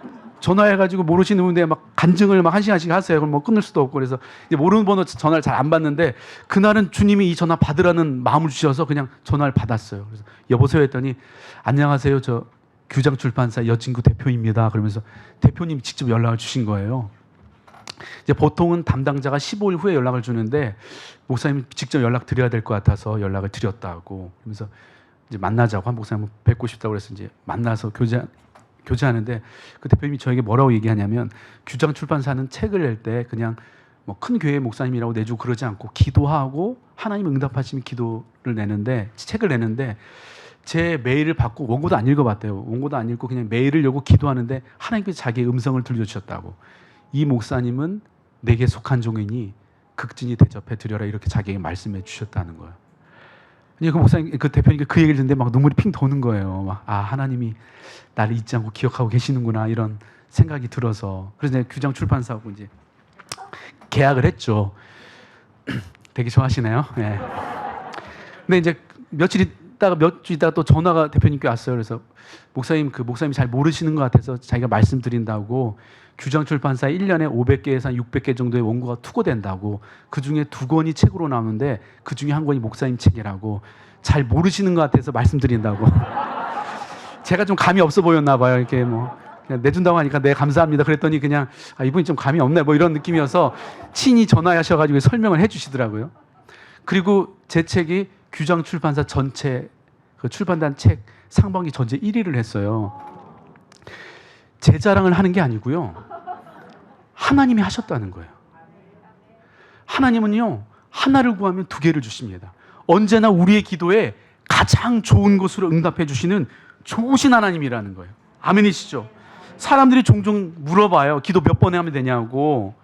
전화해가지고 모르시는 분인데 막 간증을 막 1시간씩 하세요. 그럼 뭐 끊을 수도 없고 그래서 이제 모르는 번호 전화를 잘 안 받는데 그날은 주님이 이 전화 받으라는 마음을 주셔서 그냥 전화를 받았어요. 그래서 여보세요 했더니 안녕하세요. 저 규장 출판사 여진구 대표입니다. 그러면서 대표님이 직접 연락을 주신 거예요. 이제 보통은 담당자가 15일 후에 연락을 주는데 목사님 직접 연락 드려야 될 것 같아서 연락을 드렸다고. 그러면서 이제 만나자고 한 목사님 뵙고 싶다고 그래서 이제 만나서 교제하는데 그 대표님이 저에게 뭐라고 얘기하냐면 규장 출판사는 책을 낼 때 그냥 뭐 큰 교회 목사님이라고 내주고 그러지 않고 기도하고 하나님 응답하시면 기도를 내는데 책을 내는데 제 메일을 받고 원고도 안 읽어봤대요. 원고도 안 읽고 그냥 메일을 열고 기도하는데 하나님께서 자기의 음성을 들려주셨다고. 이 목사님은 내게 속한 종이니 극진히 대접해 드려라 이렇게 자기에게 말씀해 주셨다는 거예요. 그 목사님, 그 대표님께 그 얘기를 듣는데 막 눈물이 핑 도는 거예요. 막, 아, 하나님이 나를 잊지 않고 기억하고 계시는구나 이런 생각이 들어서. 그래서 내가 규장 출판사하고 이제 계약을 했죠. 되게 좋아하시네요. 네. 근데 이제 몇 주 있다가 또 전화가 대표님께 왔어요. 그래서 목사님이 잘 모르시는 것 같아서 자기가 말씀드린다고 규장 출판사 1년에 500개에서 한 600개 정도의 원고가 투고된다고. 그중에 2권이 책으로 나오는데 그중에 한 권이 목사님 책이라고. 잘 모르시는 것 같아서 말씀드린다고. 제가 좀 감이 없어 보였나 봐요. 이렇게 뭐 그냥 내준다고 하니까 네 감사합니다. 그랬더니 그냥 아, 이분이 좀 감이 없네 뭐 이런 느낌이어서 친히 전화하셔가지고 설명을 해주시더라고요. 그리고 제 책이 규장 출판사 전체 그 출판단 책 상반기 전체 1위를 했어요. 제 자랑을 하는 게 아니고요. 하나님이 하셨다는 거예요. 하나님은요, 하나를 구하면 2개를 주십니다. 언제나 우리의 기도에 가장 좋은 것으로 응답해 주시는 좋으신 하나님이라는 거예요. 아멘이시죠? 사람들이 종종 물어봐요. 기도 몇 번에 하면 되냐고.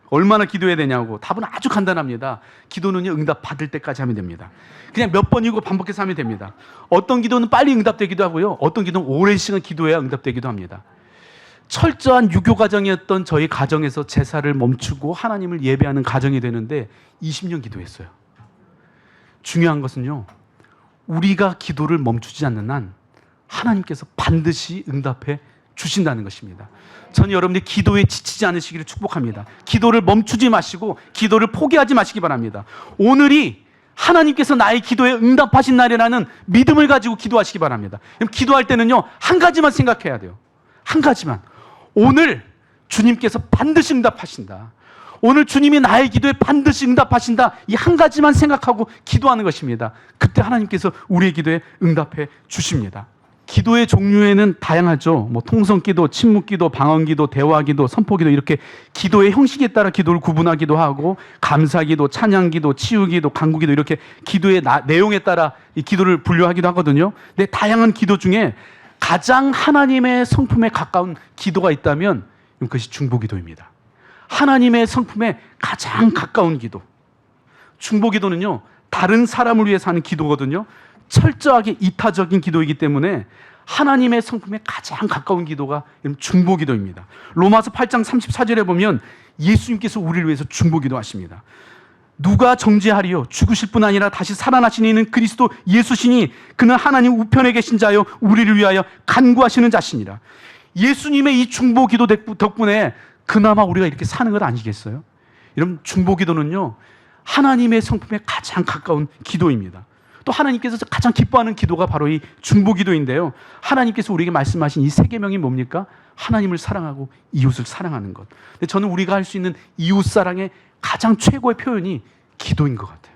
얼마나 기도해야 되냐고. 답은 아주 간단합니다. 기도는요, 응답 받을 때까지 하면 됩니다. 그냥 몇 번이고 반복해서 하면 됩니다. 어떤 기도는 빨리 응답되기도 하고요. 어떤 기도는 오랜 시간 기도해야 응답되기도 합니다. 철저한 유교 가정이었던 저희 가정에서 제사를 멈추고 하나님을 예배하는 가정이 되는데 20년 기도했어요. 중요한 것은요, 우리가 기도를 멈추지 않는 한 하나님께서 반드시 응답해 주신다는 것입니다. 저는 여러분들이 기도에 지치지 않으시기를 축복합니다. 기도를 멈추지 마시고 기도를 포기하지 마시기 바랍니다. 오늘이 하나님께서 나의 기도에 응답하신 날이라는 믿음을 가지고 기도하시기 바랍니다. 기도할 때는요, 한 가지만 생각해야 돼요. 한 가지만. 오늘 주님께서 반드시 응답하신다. 오늘 주님이 나의 기도에 반드시 응답하신다. 이 한 가지만 생각하고 기도하는 것입니다. 그때 하나님께서 우리의 기도에 응답해 주십니다. 기도의 종류에는 다양하죠. 뭐 통성기도, 침묵기도, 방언기도, 대화기도, 선포기도 이렇게 기도의 형식에 따라 기도를 구분하기도 하고 감사기도, 찬양기도, 치유기도, 간구기도 이렇게 기도의 내용에 따라 이 기도를 분류하기도 하거든요. 근데 다양한 기도 중에 가장 하나님의 성품에 가까운 기도가 있다면 그것이 중보기도입니다. 하나님의 성품에 가장 가까운 기도. 중보기도는요, 다른 사람을 위해서 하는 기도거든요. 철저하게 이타적인 기도이기 때문에 하나님의 성품에 가장 가까운 기도가 중보기도입니다. 로마서 8장 34절에 보면 예수님께서 우리를 위해서 중보기도하십니다. 누가 정죄하리요? 죽으실 뿐 아니라 다시 살아나신 이는 그리스도 예수시니 그는 하나님 우편에 계신 자요 우리를 위하여 간구하시는 자시니라. 예수님의 이 중보기도 덕분에 그나마 우리가 이렇게 사는 것 아니겠어요? 여러분, 중보기도는요, 하나님의 성품에 가장 가까운 기도입니다. 또 하나님께서 가장 기뻐하는 기도가 바로 이 중보기도인데요. 하나님께서 우리에게 말씀하신 이 3계명이 뭡니까? 하나님을 사랑하고 이웃을 사랑하는 것. 근데 저는 우리가 할 수 있는 이웃사랑의 가장 최고의 표현이 기도인 것 같아요.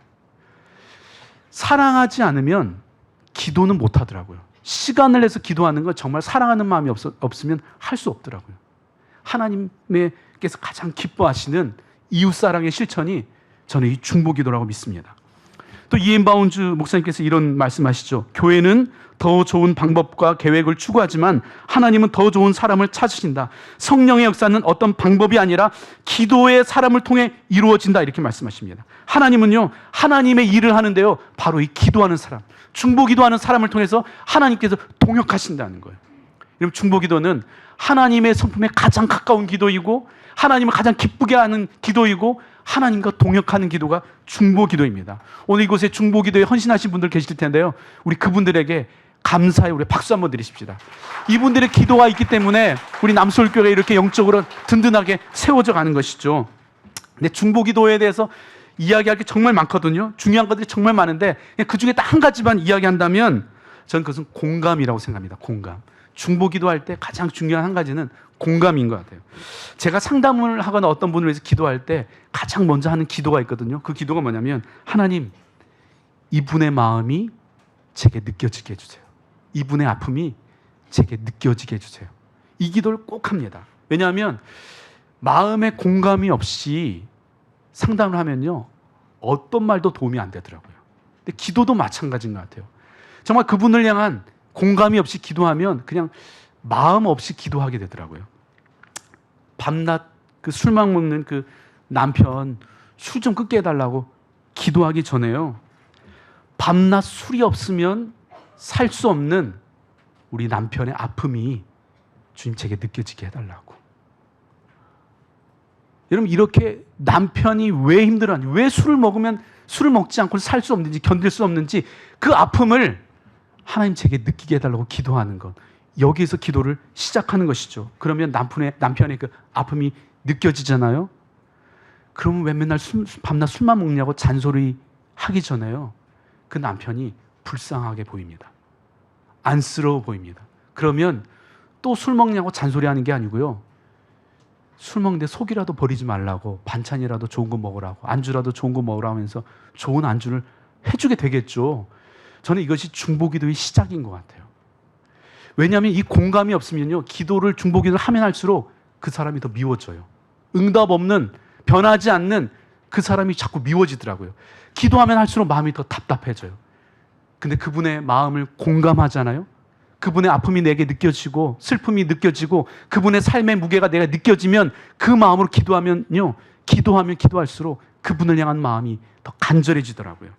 사랑하지 않으면 기도는 못 하더라고요. 시간을 내서 기도하는 건 정말 사랑하는 마음이 없으면 할 수 없더라고요. 하나님께서 가장 기뻐하시는 이웃사랑의 실천이 저는 이 중보기도라고 믿습니다. 또 이엔 바운즈 목사님께서 이런 말씀하시죠. 교회는 더 좋은 방법과 계획을 추구하지만 하나님은 더 좋은 사람을 찾으신다. 성령의 역사는 어떤 방법이 아니라 기도의 사람을 통해 이루어진다. 이렇게 말씀하십니다. 하나님은요, 하나님의 일을 하는데요, 바로 이 기도하는 사람, 중보기도하는 사람을 통해서 하나님께서 동역하신다는 거예요. 여러분, 중보기도는 하나님의 성품에 가장 가까운 기도이고 하나님을 가장 기쁘게 하는 기도이고 하나님과 동역하는 기도가 중보기도입니다. 오늘 이곳에 중보기도에 헌신하신 분들 계실 텐데요, 우리 그분들에게 감사의 우리 박수 한번 드리십시다. 이분들의 기도가 있기 때문에 우리 남서울교회가 이렇게 영적으로 든든하게 세워져 가는 것이죠. 근데 중보기도에 대해서 이야기할 게 정말 많거든요. 중요한 것들이 정말 많은데 그 중에 딱 한 가지만 이야기한다면 저는 그것은 공감이라고 생각합니다. 공감. 중보기도할 때 가장 중요한 한 가지는 공감인 것 같아요. 제가 상담을 하거나 어떤 분을 위해서 기도할 때 가장 먼저 하는 기도가 있거든요. 그 기도가 뭐냐면, 하나님, 이분의 마음이 제게 느껴지게 해주세요. 이분의 아픔이 제게 느껴지게 해주세요. 이 기도를 꼭 합니다. 왜냐하면 마음에 공감이 없이 상담을 하면요, 어떤 말도 도움이 안 되더라고요. 근데 기도도 마찬가지인 것 같아요. 정말 그분을 향한 공감이 없이 기도하면 그냥 마음 없이 기도하게 되더라고요. 밤낮 그 술만 먹는 그 남편 술 좀 끊게 해달라고 기도하기 전에요, 밤낮 술이 없으면 살 수 없는 우리 남편의 아픔이 주님 제게 느껴지게 해달라고. 여러분, 이렇게 남편이 왜 힘들어하는지, 왜 술을 먹으면 술을 먹지 않고 살 수 없는지, 견딜 수 없는지 그 아픔을 하나님 제게 느끼게 해달라고 기도하는 것, 여기에서 기도를 시작하는 것이죠. 그러면 남편의 그 아픔이 느껴지잖아요. 그러면 왜 맨날 밤낮 술만 먹냐고 잔소리 하기 전에요, 그 남편이 불쌍하게 보입니다. 안쓰러워 보입니다. 그러면 또 술 먹냐고 잔소리하는 게 아니고요, 술 먹는데 속이라도 버리지 말라고, 반찬이라도 좋은 거 먹으라고, 안주라도 좋은 거 먹으라고 하면서 좋은 안주를 해주게 되겠죠. 저는 이것이 중보기도의 시작인 것 같아요. 왜냐하면 이 공감이 없으면요, 기도를, 중보기도를 하면 할수록 그 사람이 더 미워져요. 응답 없는, 변하지 않는 그 사람이 자꾸 미워지더라고요. 기도하면 할수록 마음이 더 답답해져요. 근데 그분의 마음을 공감하잖아요. 그분의 아픔이 내게 느껴지고 슬픔이 느껴지고 그분의 삶의 무게가 내가 느껴지면 그 마음으로 기도하면요, 기도하면 기도할수록 그분을 향한 마음이 더 간절해지더라고요.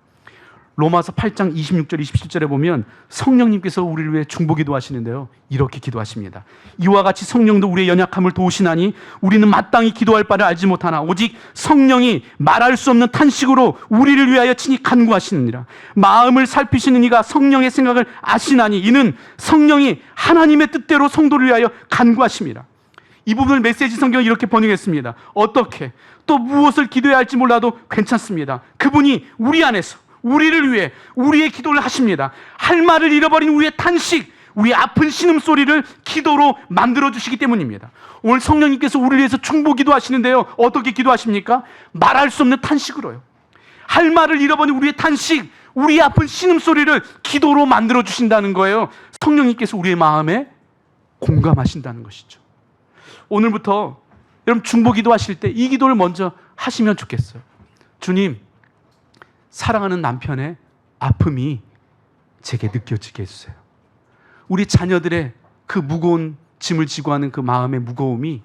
로마서 8장 26절 27절에 보면 성령님께서 우리를 위해 중보기도 하시는데요, 이렇게 기도하십니다. 이와 같이 성령도 우리의 연약함을 도우시나니 우리는 마땅히 기도할 바를 알지 못하나 오직 성령이 말할 수 없는 탄식으로 우리를 위하여 친히 간구하시느니라. 마음을 살피시는 이가 성령의 생각을 아시나니 이는 성령이 하나님의 뜻대로 성도를 위하여 간구하십니다. 이 부분을 메시지 성경은 이렇게 번역했습니다. 어떻게 또 무엇을 기도해야 할지 몰라도 괜찮습니다. 그분이 우리 안에서 우리를 위해 우리의 기도를 하십니다. 할 말을 잃어버린 우리의 탄식, 우리의 아픈 신음소리를 기도로 만들어주시기 때문입니다. 오늘 성령님께서 우리를 위해서 중보기도 하시는데요, 어떻게 기도하십니까? 말할 수 없는 탄식으로요. 할 말을 잃어버린 우리의 탄식, 우리의 아픈 신음소리를 기도로 만들어주신다는 거예요. 성령님께서 우리의 마음에 공감하신다는 것이죠. 오늘부터 여러분 중보기도 하실 때 이 기도를 먼저 하시면 좋겠어요. 주님, 사랑하는 남편의 아픔이 제게 느껴지게 해주세요. 우리 자녀들의 그 무거운 짐을 지고 하는 그 마음의 무거움이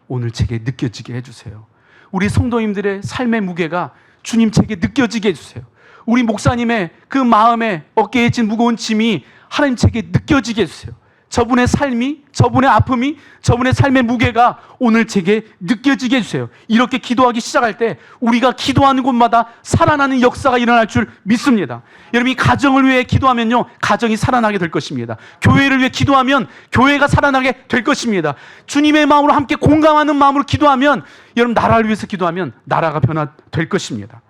오늘 제게 느껴지게 해주세요. 우리 성도님들의 삶의 무게가 주님 제게 느껴지게 해주세요. 우리 목사님의 그 마음에 어깨에 진 무거운 짐이 하나님 제게 느껴지게 해주세요. 저분의 삶이, 저분의 아픔이, 저분의 삶의 무게가 오늘 제게 느껴지게 해주세요. 이렇게 기도하기 시작할 때 우리가 기도하는 곳마다 살아나는 역사가 일어날 줄 믿습니다. 여러분이 가정을 위해 기도하면요, 가정이 살아나게 될 것입니다. 교회를 위해 기도하면 교회가 살아나게 될 것입니다. 주님의 마음으로 함께 공감하는 마음으로 기도하면, 여러분 나라를 위해서 기도하면 나라가 변화될 것입니다.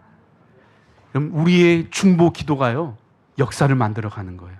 여러분 우리의 중보 기도가요, 역사를 만들어가는 거예요.